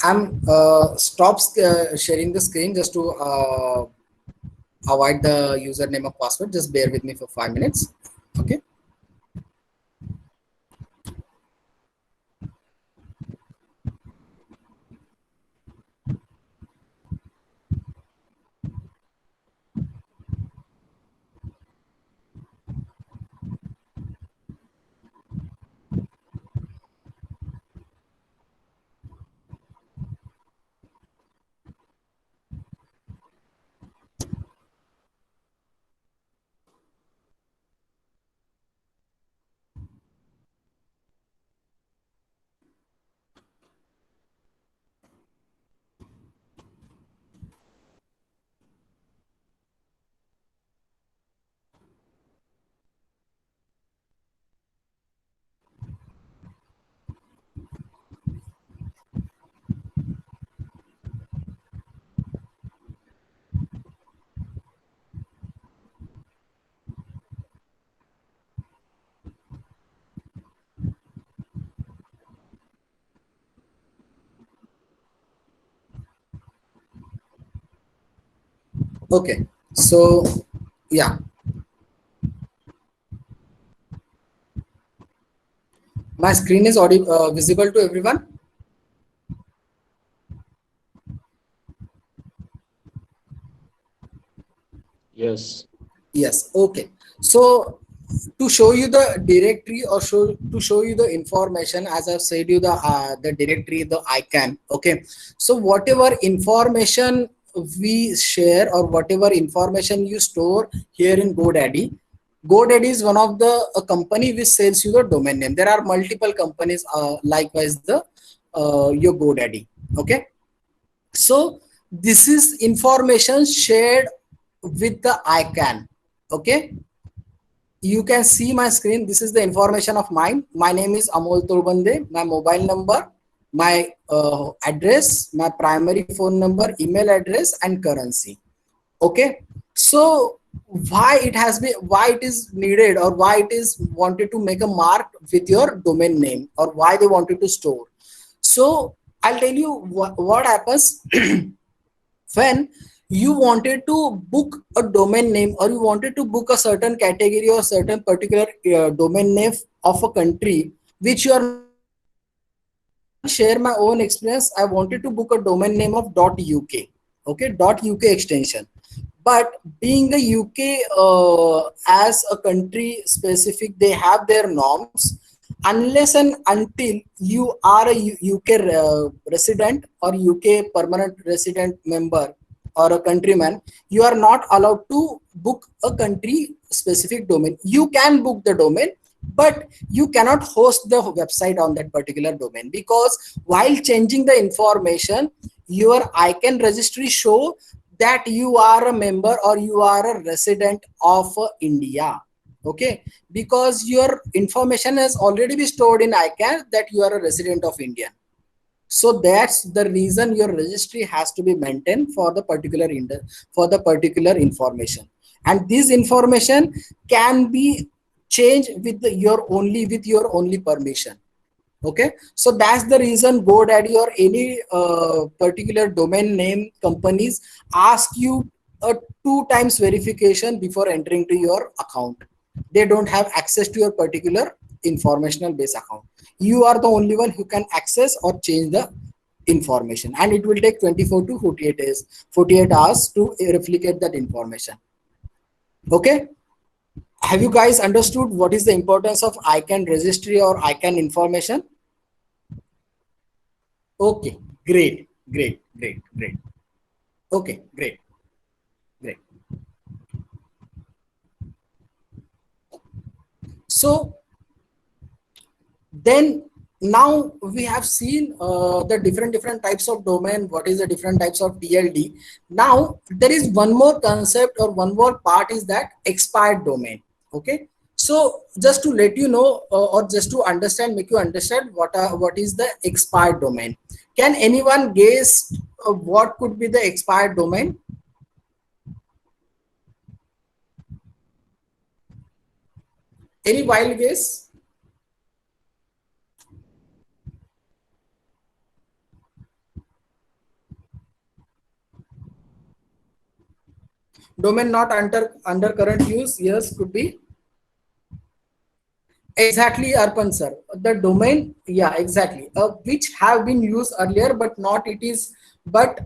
[SPEAKER 2] I'm stop sharing the screen just to avoid the username or password. Just bear with me for 5 minutes. Okay. Okay, so yeah, my screen is visible to everyone.
[SPEAKER 5] Yes.
[SPEAKER 2] Yes, okay. So to show you the directory or to show you the information, as I've said you the directory, the ICANN. Okay, so whatever information we share or whatever information you store here in GoDaddy, GoDaddy is one of the company which sells you the domain name. There are multiple companies likewise the your GoDaddy. Okay, so this is information shared with the ICANN. Okay, you can see my screen. This is the information of mine. My name is Amol Turbande. My mobile number, my address, my primary phone number, email address, and currency. Okay, so why it is needed or why it is wanted to make a mark with your domain name or why they wanted to store. So I'll tell you what happens when you wanted to book a domain name or you wanted to book a certain category or certain particular domain name of a country which you are share my own experience. I wanted to book a domain name of .uk. Okay, .uk extension. But being a UK as a country specific, they have their norms. Unless and until you are a UK resident or UK permanent resident member or a countryman, you are not allowed to book a country specific domain. You can book the domain, but you cannot host the website on that particular domain, because while changing the information, your ICANN registry show that you are a member or you are a resident of India. Okay, because your information has already been stored in ICANN that you are a resident of India. So that's the reason your registry has to be maintained for the particular information, and this information can be changed with your only permission. Okay, so that's the reason GoDaddy or any particular domain name companies ask you a 2 times verification before entering to your account. They don't have access to your particular informational base account. You are the only one who can access or change the information, and it will take 24 to 48 hours to replicate that information. Okay, have you guys understood what is the importance of ICANN registry or ICANN information? Okay, great. Okay, great. So then now we have seen the different types of domain. What is the different types of TLD? Now there is one more concept or one more part, is that expired domain. Okay, so just to let you know or just to make you understand what is the expired domain. Can anyone guess what could be the expired domain? Any wild guess? Domain not under current use. Yes, could be. Exactly, Arpan sir. The domain, yeah, exactly. Which have been used earlier, but not it is not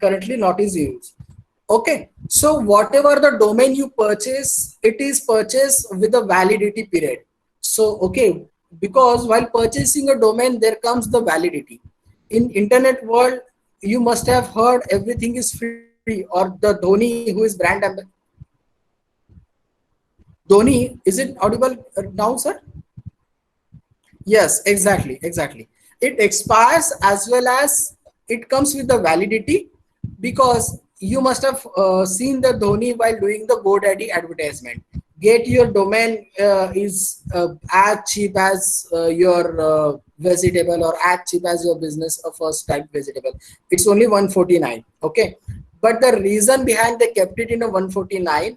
[SPEAKER 2] currently not is used. Okay, so whatever the domain you purchase, it is purchased with a validity period. So okay, because while purchasing a domain, there comes the validity. In internet world, you must have heard everything is free, or the Dhoni, who is brand ambassador. Dhoni, is it audible now, sir? Yes, exactly. It expires as well as it comes with the validity, because you must have seen the Dhoni while doing the GoDaddy advertisement. Get your domain is as cheap as your vegetable, or as cheap as your business first type vegetable. It's only 149. Okay, but the reason behind they kept it in a 149,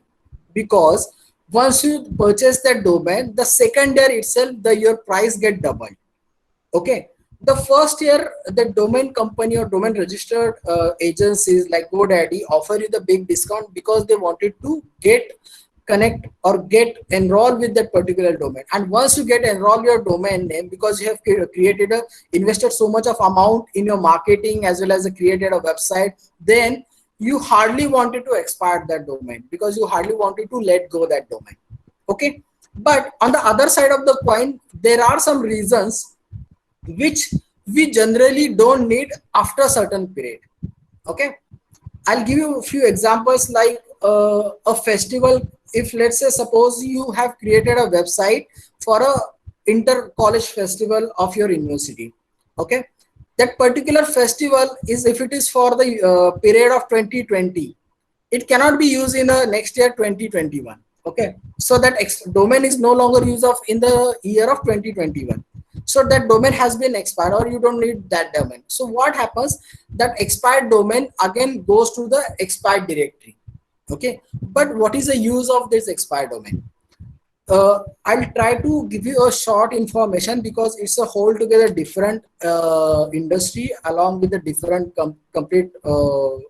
[SPEAKER 2] because once you purchase that domain, the second year itself your price get doubled. Okay, The first year, the domain company or domain registered agencies like GoDaddy offer you the big discount because they wanted to get connect or get enrolled with that particular domain. And once you get enrolled your domain name, because you have created a invested so much of amount in your marketing as well as created a website, then you hardly wanted to expire that domain because you hardly wanted to let go that domain. Okay, but on the other side of the coin, there are some reasons which we generally don't need after a certain period. Okay, I'll give you a few examples like a festival. If let's say suppose you have created a website for a inter college festival of your university. Okay, that particular festival is, if it is for the period of 2020, it cannot be used in a next year 2021. Okay, so that domain is no longer used of in the year of 2021. So that domain has been expired, or you don't need that domain. So what happens, that expired domain again goes to the expired directory. Okay, but what is the use of this expired domain? I'll try to give you a short information because it's a whole together different industry along with the different complete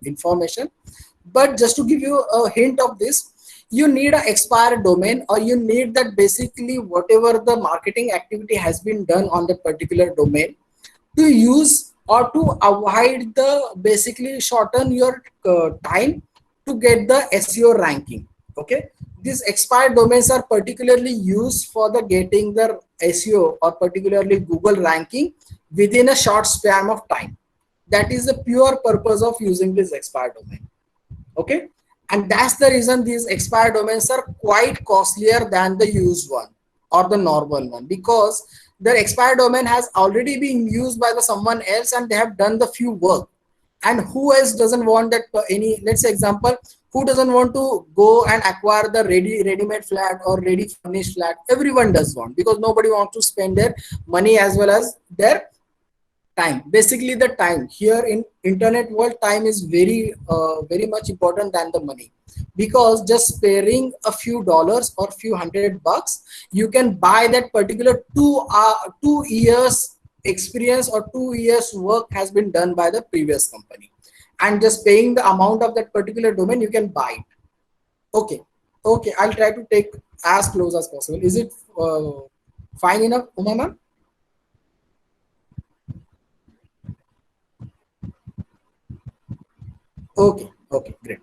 [SPEAKER 2] information. But just to give you a hint of this, you need an expired domain, or you need that basically whatever the marketing activity has been done on that particular domain to use or to avoid the basically shorten your time to get the SEO ranking. Okay, these expired domains are particularly used for the getting the SEO or particularly Google ranking within a short span of time. That is the pure purpose of using this expired domain. Okay, and that's the reason these expired domains are quite costlier than the used one or the normal one, because the expired domain has already been used by the someone else and they have done the few work. And who else doesn't want that? Any, let's say example, who doesn't want to go and acquire the ready-made flat or ready furnished flat? Everyone does want, because nobody wants to spend their money as well as their time. Basically the time here in internet world, time is very much important than the money, because just sparing a few dollars or few $100, you can buy that particular 2 years experience or 2 years work has been done by the previous company, and just paying the amount of that particular domain you can buy it. Okay, I'll try to take as close as possible. Is it fine enough, Uma ma'am? Okay, great.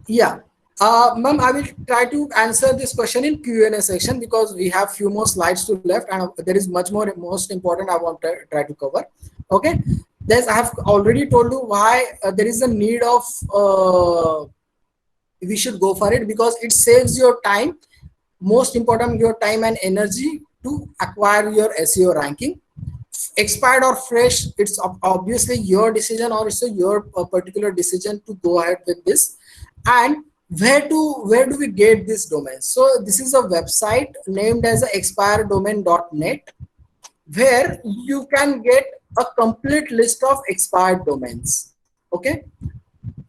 [SPEAKER 2] Yeah, ma'am, I will try to answer this question in Q&A section because we have few more slides to left, and there is much more most important I want to try to cover. Okay, I have already told you why there is a need of we should go for it, because it saves your time, most important your time and energy to acquire your SEO ranking. Expired or fresh, it's obviously your decision, or it's your particular decision to go ahead with this. And where do we get this domain? So this is a website named as expireddomain.net, where you can get a complete list of expired domains. Okay,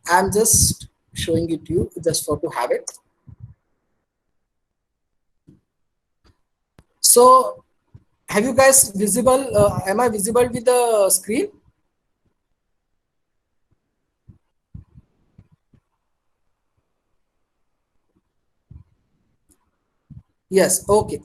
[SPEAKER 2] I'm just showing it to you just for to have it. So have you guys visible, am I visible with the screen? Yes. Okay.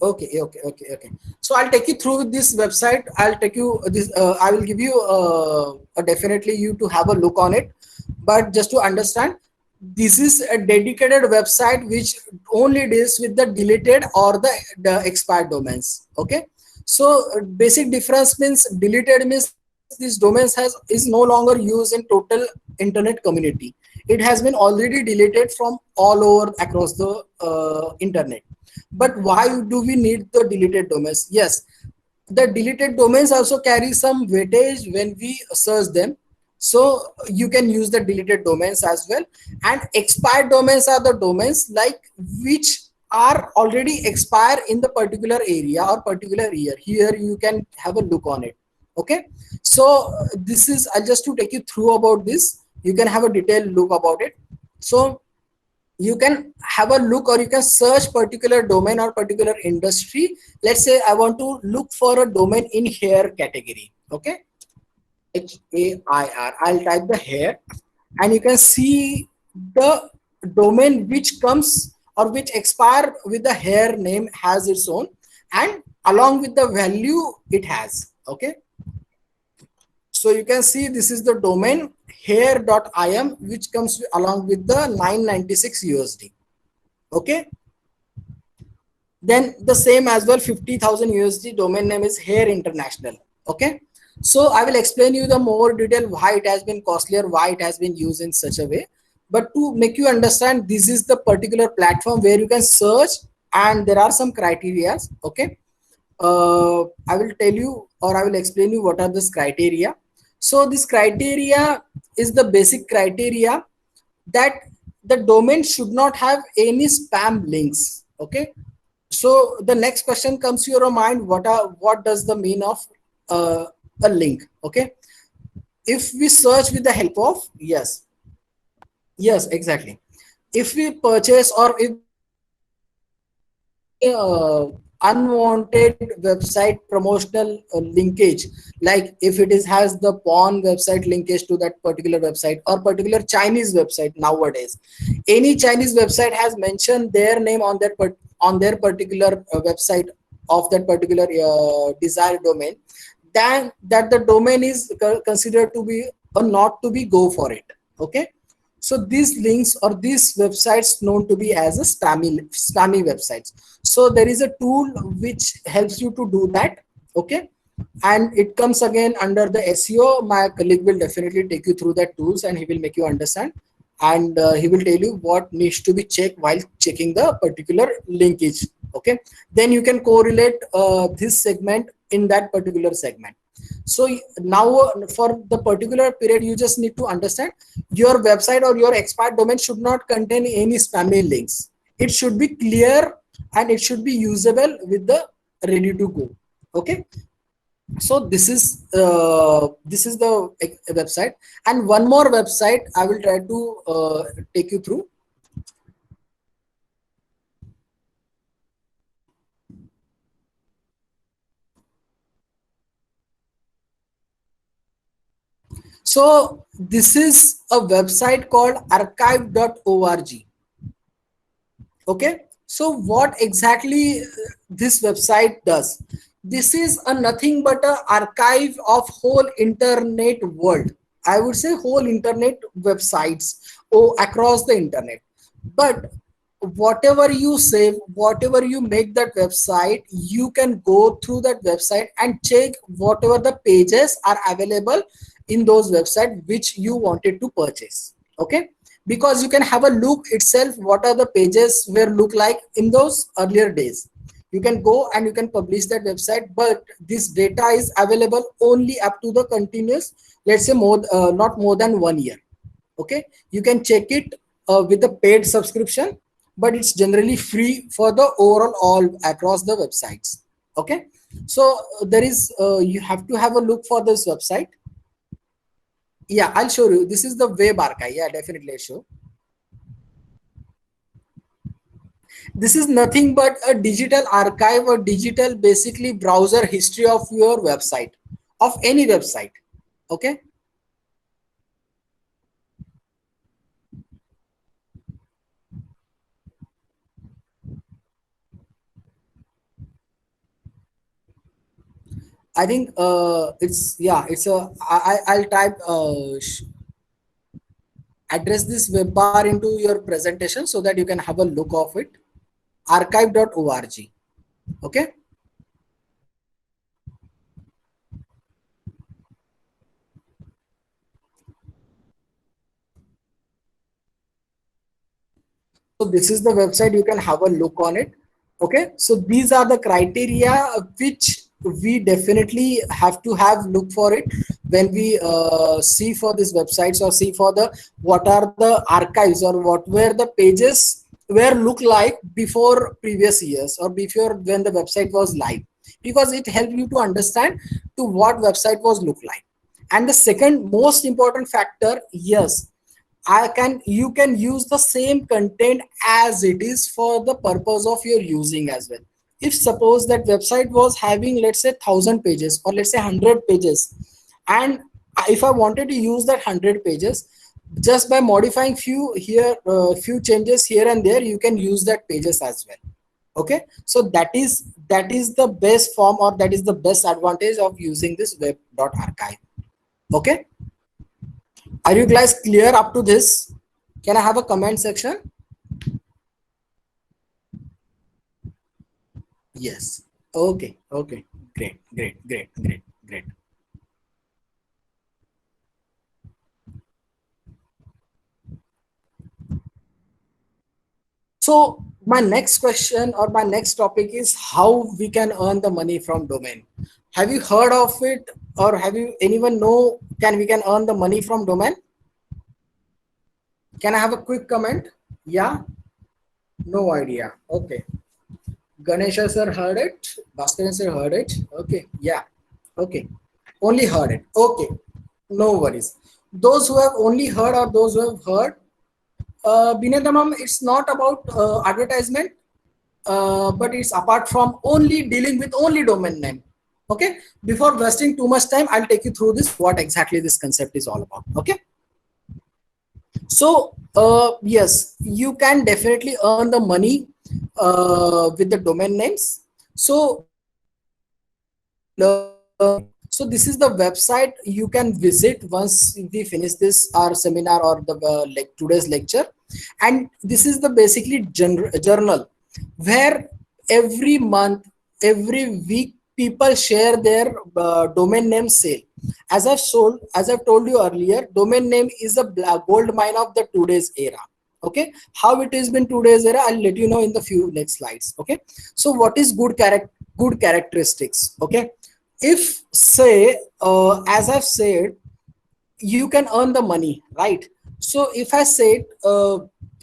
[SPEAKER 2] So I'll take you through this website. I'll take you this. I will give you definitely you to have a look on it. But just to understand, this is a dedicated website which only deals with the deleted or the expired domains. Okay. So basic difference means deleted means these domains is no longer used in total internet community. It has been already deleted from all over across the internet. But why do we need the deleted domains? Yes, the deleted domains also carry some weightage when we search them. So you can use the deleted domains as well. And expired domains are the domains like which are already expired in the particular area or particular year. Here you can have a look on it. Okay, so this is, I'll just to take you through about this. You can have a detailed look about it. So you can have a look, or you can search particular domain or particular industry. Let's say I want to look for a domain in hair category. Okay, HAIR. I'll type the hair, and you can see the domain which comes or which expire with the hair name has its own, and along with the value it has. Okay, so you can see this is the domain hair.im, which comes along with the 996 USD. Okay, then the same as well, 50,000 USD domain name is Hair International. Okay, so I will explain you the more detail why it has been costlier, why it has been used in such a way. But to make you understand, this is the particular platform where you can search, and there are some criteria. Okay, I will tell you, or I will explain you what are this criteria. So this criteria is the basic criteria that the domain should not have any spam links. Okay, so the next question comes to your mind, what does the mean of a link? Okay, if we search with the help of, yes, exactly, if we purchase, or if unwanted website promotional linkage, like if it is has the porn website linkage to that particular website, or particular Chinese website, nowadays any Chinese website has mentioned their name on their particular website of that particular desired domain, then that the domain is considered to be or not to be go for it. Okay, so these links or these websites known to be as a spammy websites. So there is a tool which helps you to do that. Okay, and it comes again under the SEO. My colleague will definitely take you through that tools, and he will make you understand, and he will tell you what needs to be checked while checking the particular linkage. Okay, then you can correlate this segment in that particular segment. So now for the particular period, you just need to understand your website or your expired domain should not contain any spammy links. It should be clear and it should be usable with the ready to go. Okay, so this is the website, and one more website I will try to take you through. So this is a website called archive.org. Okay, so what exactly this website does? This is a nothing but a archive of whole internet world. I would say whole internet websites across the internet. But whatever you save, whatever you make that website, you can go through that website and check whatever the pages are available in those websites which you wanted to purchase. Okay, because you can have a look itself what are the pages were look like in those earlier days. You can go and you can publish that website, but this data is available only up to the continuous, let's say not more than 1 year. Okay, you can check it with a paid subscription, but it's generally free for the overall all across the websites. Okay, so there is you have to have a look for this website. Yeah, I'll show you. This is the web archive. Yeah, definitely I'll show. This is nothing but a digital archive or digital basically browser history of your website, of any website. Okay. I think I'll type address this web bar into your presentation so that you can have a look of it. Archive.org. Okay. So this is the website, you can have a look on it. Okay, so these are the criteria which we definitely have to have look for it when we see for these websites, or see for the what are the archives or what were the pages were look like before previous years or before when the website was live, because it helps you to understand to what website was look like. And the second most important factor, yes, you can use the same content as it is for the purpose of your using as well. If suppose that website was having, let's say, 1,000 pages or let's say 100 pages, and if I wanted to use that 100 pages, just by modifying few here, few changes here and there, you can use that pages as well. Okay, so that is the best form, or that is the best advantage of using this web.archive. Okay, are you guys clear up to this? Can I have a comment section? Yes. Okay, okay, great. So my next question or my next topic is how we can earn the money from domain. Have you heard of it, or have you anyone know we can earn the money from domain? Can I have a quick comment? Yeah, no idea. Okay, Ganesha sir heard it, Bhaskaran sir heard it. Okay, yeah, okay, only heard it. Okay, no worries. Those who have only heard, or those who have heard, Bineta ma'am, it's not about advertisement, but it's apart from only dealing with only domain name. Okay, before wasting too much time, I'll take you through this, what exactly this concept is all about. Okay, so yes, you can definitely earn the money with the domain names. So so this is the website you can visit once we finish this our seminar or the like today's lecture. And this is the basically journal where every month, every week, people share their domain name sale. As I've told you earlier, domain name is a gold mine of the today's era. Okay, how it is been today's era, I'll let you know in the few next slides. Okay, so what is good characteristics? Okay, if say as I've said, you can earn the money, right? So if I said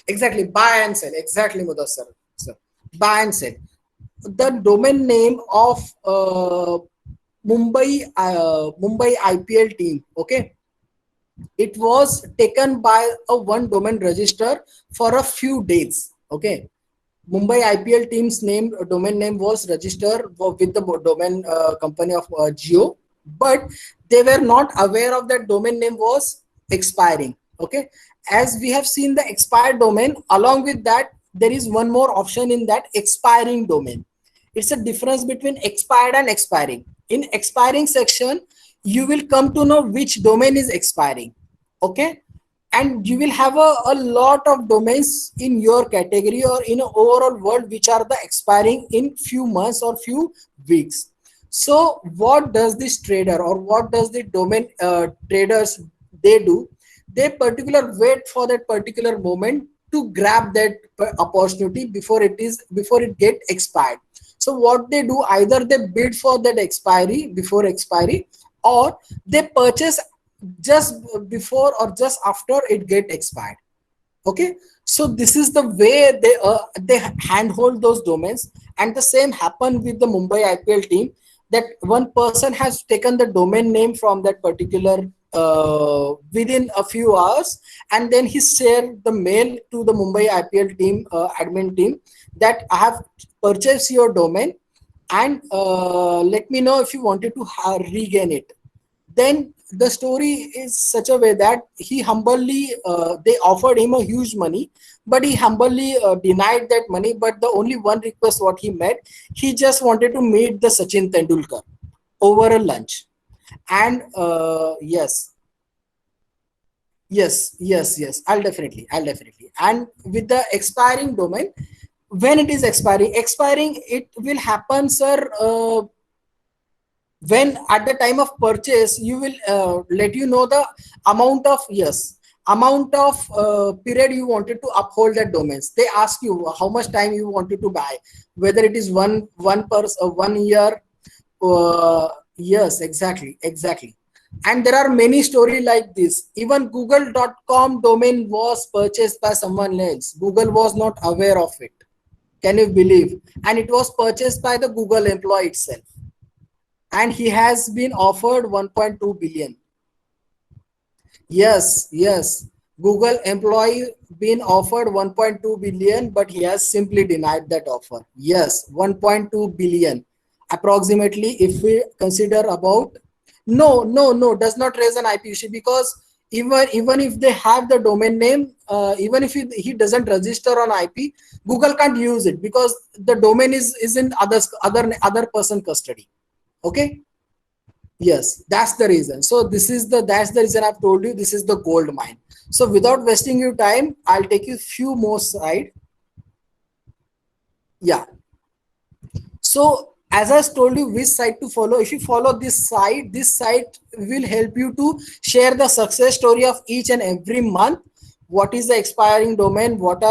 [SPEAKER 2] exactly buy and sell, exactly Mudassar sir, buy and sell, the domain name of Mumbai IPL team, okay, it was taken by a one domain register for a few days. Okay, Mumbai IPL team's domain name was registered with the domain company of Jio, but they were not aware of that domain name was expiring. Okay, as we have seen the expired domain, along with that there is one more option in that, expiring domain. It's a difference between expired and expiring. In expiring section, you will come to know which domain is expiring. Okay, and you will have a lot of domains in your category or in an overall world which are the expiring in few months or few weeks. So what does this trader, or what does the domain traders, they do? They particular wait for that particular moment to grab that opportunity before it get expired. So what they do, either they bid for that expiry, before expiry, or they purchase just before or just after it get expired. Okay, so this is the way they handhold those domains. And the same happened with the Mumbai IPL team, that one person has taken the domain name from that particular within a few hours, and then he shared the mail to the Mumbai IPL team admin team that I have purchased your domain, and let me know if you wanted to regain it. Then the story is such a way that he humbly, they offered him a huge money, but he humbly denied that money. But the only one request what he made, he just wanted to meet the Sachin Tendulkar over a lunch. And yes, I'll definitely. And with the expiring domain, when it is expiring, it will happen, sir, when at the time of purchase, you will let you know the amount of period you wanted to uphold that domains. They ask you how much time you wanted to buy, whether it is 1 year. Yes, exactly. And there are many stories like this. Even google.com domain was purchased by someone else. Google was not aware of it. Can you believe? And it was purchased by the Google employee itself. And he has been offered 1.2 billion. Yes. Google employee been offered 1.2 billion, but he has simply denied that offer. Yes, 1.2 billion approximately. If we consider about, no, does not raise an IP issue, because even if they have the domain name, even if he doesn't register on IP, Google can't use it because the domain is in other person custody. Okay. Yes, that's the reason. So that's the reason I've told you this is the gold mine. So without wasting your time, I'll take you few more slide. Yeah. So as I told you which site to follow, if you follow this site will help you to share the success story of each and every month. What is the expiring domain? What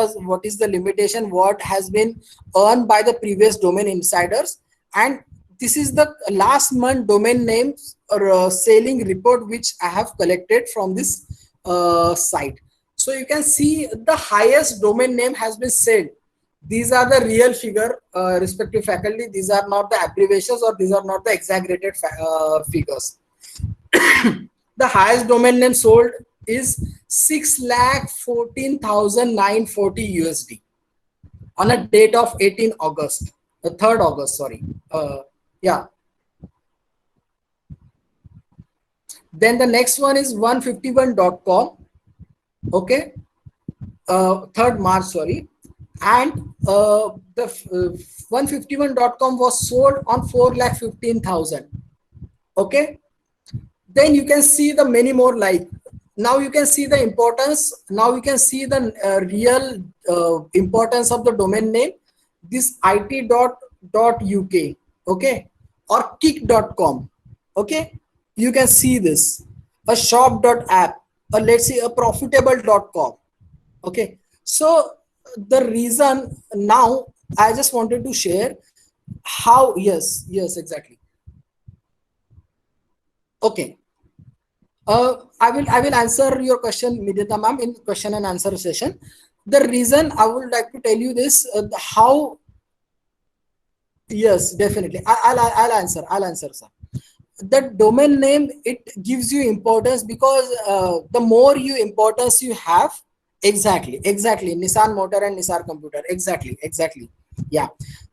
[SPEAKER 2] is the limitation? What has been earned by the previous domain insiders? And this is the last month domain names or selling report which I have collected from this site. So you can see the highest domain name has been sold. These are the real figure, respective faculty. These are not the abbreviations, or these are not the exaggerated figures. The highest domain name sold is 6,14,940 USD on a date of 18 August, 3rd August, sorry. Yeah. Then the next one is 151.com. Okay. 3rd March, sorry. And the 151.com was sold on 4,15,000. Okay. Then you can see the many more, like now you can see the importance. Now you can see the real importance of the domain name. This it.uk, okay, or kick.com. Okay, you can see this, a shop.app, or let's say a profitable.com. Okay, so the reason now I just wanted to share how, yes, exactly. Okay. I will answer your question, Midita ma'am, in question and answer session. The reason I would like to tell you this, how, yes, definitely. I'll answer, sir. The domain name, it gives you importance because the more you importance you have, exactly, Nissan Motor and Nissan Computer, exactly. Yeah,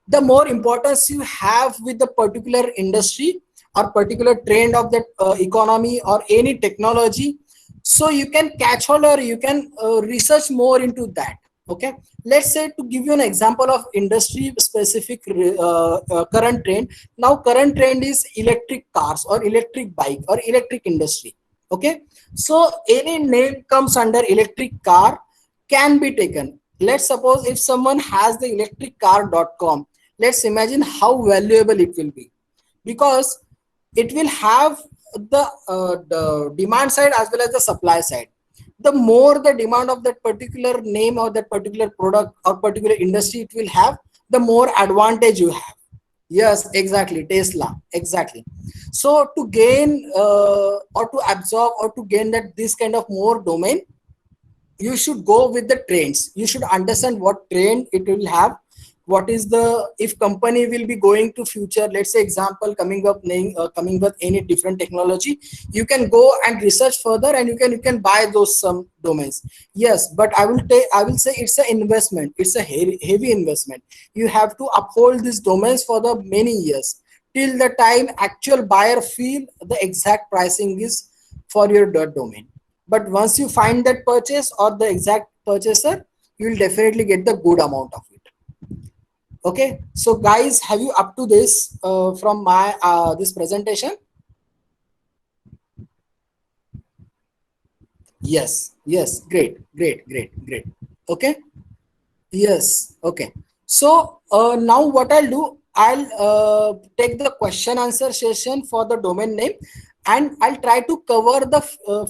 [SPEAKER 2] the more importance you have with the particular industry or particular trend of that economy or any technology, so you can catch hold, or you can research more into that. Okay, let's say, to give you an example of industry specific current trend. Now current trend is electric cars or electric bike or electric industry. Okay, so any name comes under electric car can be taken. Let's suppose if someone has the electriccar.com, let's imagine how valuable it will be, because it will have the demand side as well as the supply side. The more the demand of that particular name or that particular product or particular industry it will have, the more advantage you have. Yes, exactly, Tesla, exactly. So to gain or to absorb or to gain that this kind of more domain, you should go with the trends. You should understand what trend it will have. What is the, if company will be going to future, let's say example, coming with any different technology, you can go and research further, and you can buy those some domains. Yes, but I will say it's an investment. It's a heavy investment. You have to uphold these domains for the many years till the time actual buyer feel the exact pricing is for your domain. But once you find that purchase or the exact purchaser, you will definitely get the good amount of it. Okay, so guys, have you up to this from my this presentation? Yes, great. Okay, yes, okay. So now what I'll do, I'll take the question answer session for the domain name, and I'll try to cover the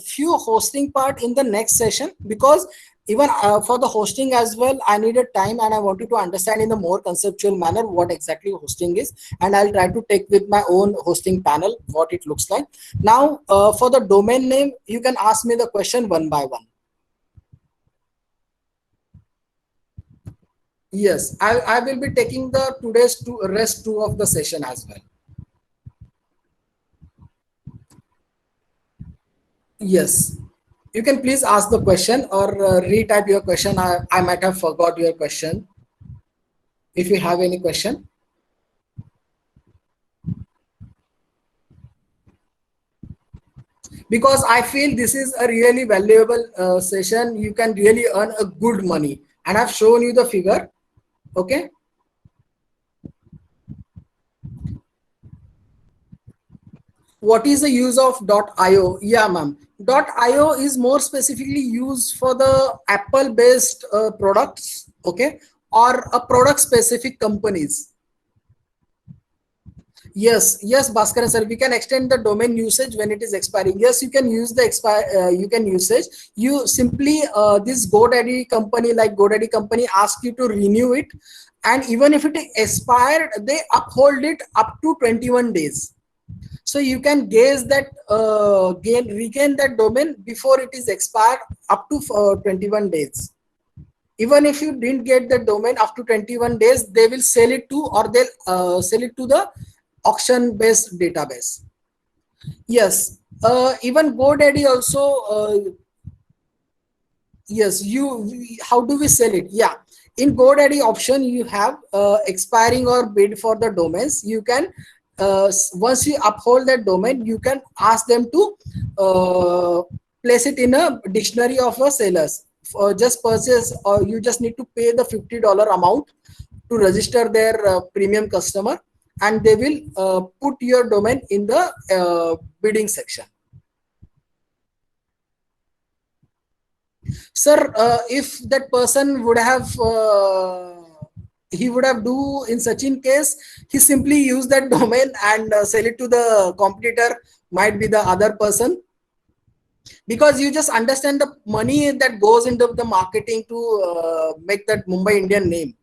[SPEAKER 2] few hosting part in the next session, because even for the hosting as well, I needed time and I wanted to understand in the more conceptual manner what exactly hosting is, and I'll try to take with my own hosting panel what it looks like. Now for the domain name, you can ask me the question one by one. Yes, I will be taking the today's rest two of the session as well. Yes. You can please ask the question or retype your question. I might have forgot your question. If you have any question. Because I feel this is a really valuable session. You can really earn a good money, and I've shown you the figure. Okay. What is the use of .io? Yeah, ma'am. .io is more specifically used for the Apple based products, okay, or a product specific companies. Yes, Bhaskar sir, we can extend the domain usage when it is expiring. Yes, you can use the you can usage. You simply this GoDaddy company, like GoDaddy company, ask you to renew it, and even if it is expired, they uphold it up to 21 days. So you can gauge that regain that domain before it is expired up to 21 days. Even if you didn't get the domain after 21 days, they will sell it to, or they'll sell it to the auction based database. Yes, even GoDaddy also, yes, how do we sell it? Yeah, in GoDaddy option you have expiring or bid for the domains. You can once you uphold that domain, you can ask them to place it in a dictionary of a sellers. Just purchase, or you just need to pay the $50 amount to register their premium customer, and they will put your domain in the bidding section. Sir, if that person would have he would have do in such in case, he simply use that domain and sell it to the competitor, might be the other person, because you just understand the money that goes into the marketing to make that Mumbai Indian name.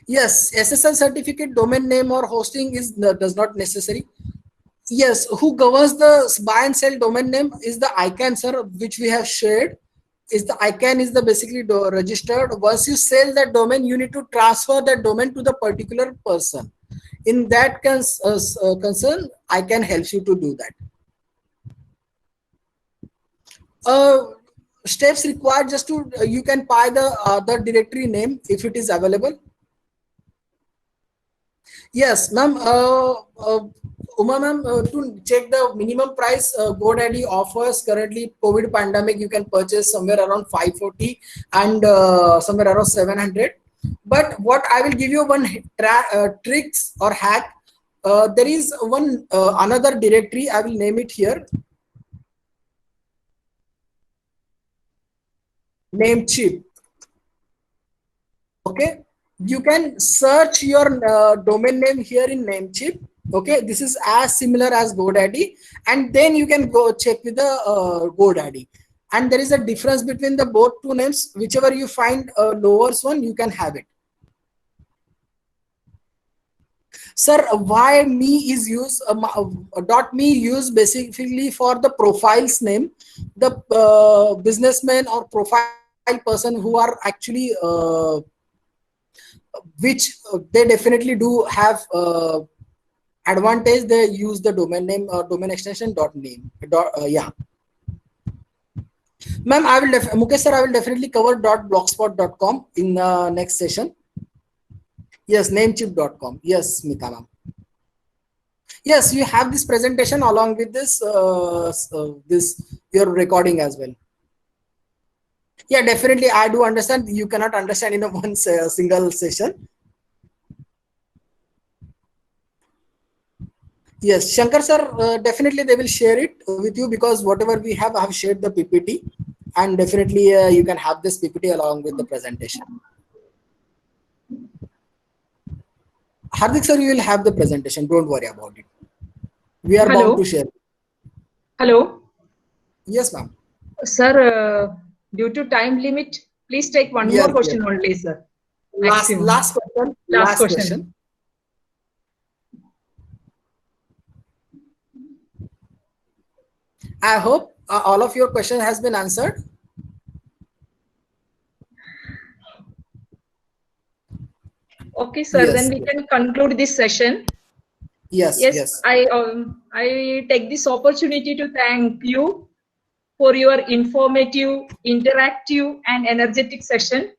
[SPEAKER 2] Yes, SSL certificate, domain name or hosting is does not necessary. Yes, who governs the buy and sell domain name is the ICANN, sir, which we have shared. Is the ICANN is the basically registered. Once you sell that domain, you need to transfer that domain to the particular person. In that concern, ICANN helps you to do that. Steps required just to you can buy the directory name if it is available. Yes, ma'am. Uma ma'am, to check the minimum price, GoDaddy offers currently COVID pandemic. You can purchase somewhere around 540 and somewhere around 700. But what I will give you one tricks or hack. There is one another directory. I will name it here. Namecheap. Okay. You can search your domain name here in Namecheap. Okay, this is as similar as GoDaddy, and then you can go check with the GoDaddy, and there is a difference between the both two names. Whichever you find lowest one, you can have it. Sir, why me is used .me used basically for the profiles name, the businessman or profile person who are actually which they definitely do have advantage. They use the domain name or domain extension .name. Yeah, ma'am, I will Mukesh sir, I will definitely cover .blogspot.com in next session. Yes, namecheap.com. Yes, Smita ma'am. Yes, you have this presentation along with this your recording as well. Yeah, definitely. I do understand. You cannot understand in a one single session. Yes, Shankar sir, definitely they will share it with you, because whatever we have, I have shared the PPT, and definitely you can have this PPT along with the presentation. Hardik sir, you will have the presentation. Don't worry about it. We are bound to share.
[SPEAKER 1] Hello.
[SPEAKER 2] Yes, ma'am.
[SPEAKER 1] Sir, due to time limit, please take one more question only, sir.
[SPEAKER 2] Last question. Last question. I hope all of your question has been answered.
[SPEAKER 1] Okay, sir. Yes, then we can conclude this session.
[SPEAKER 2] Yes,
[SPEAKER 1] Yes,
[SPEAKER 2] yes.
[SPEAKER 1] I take this opportunity to thank you for your informative, interactive, and energetic session.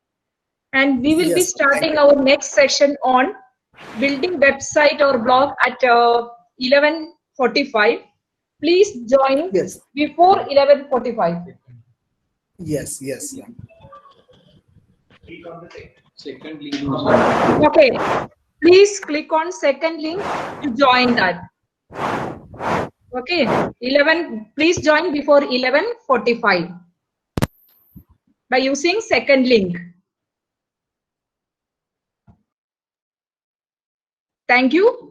[SPEAKER 1] And we will be
[SPEAKER 2] Yes, thank
[SPEAKER 1] starting
[SPEAKER 2] you.
[SPEAKER 1] our next session on building website or blog at 11:45. Please join
[SPEAKER 2] Yes,
[SPEAKER 1] before 11:45.
[SPEAKER 2] yes, yes, yeah.
[SPEAKER 3] Second link.
[SPEAKER 1] Okay. Please click on second link to join that. Okay. 11. Please join before 11:45 by using second link. Thank you.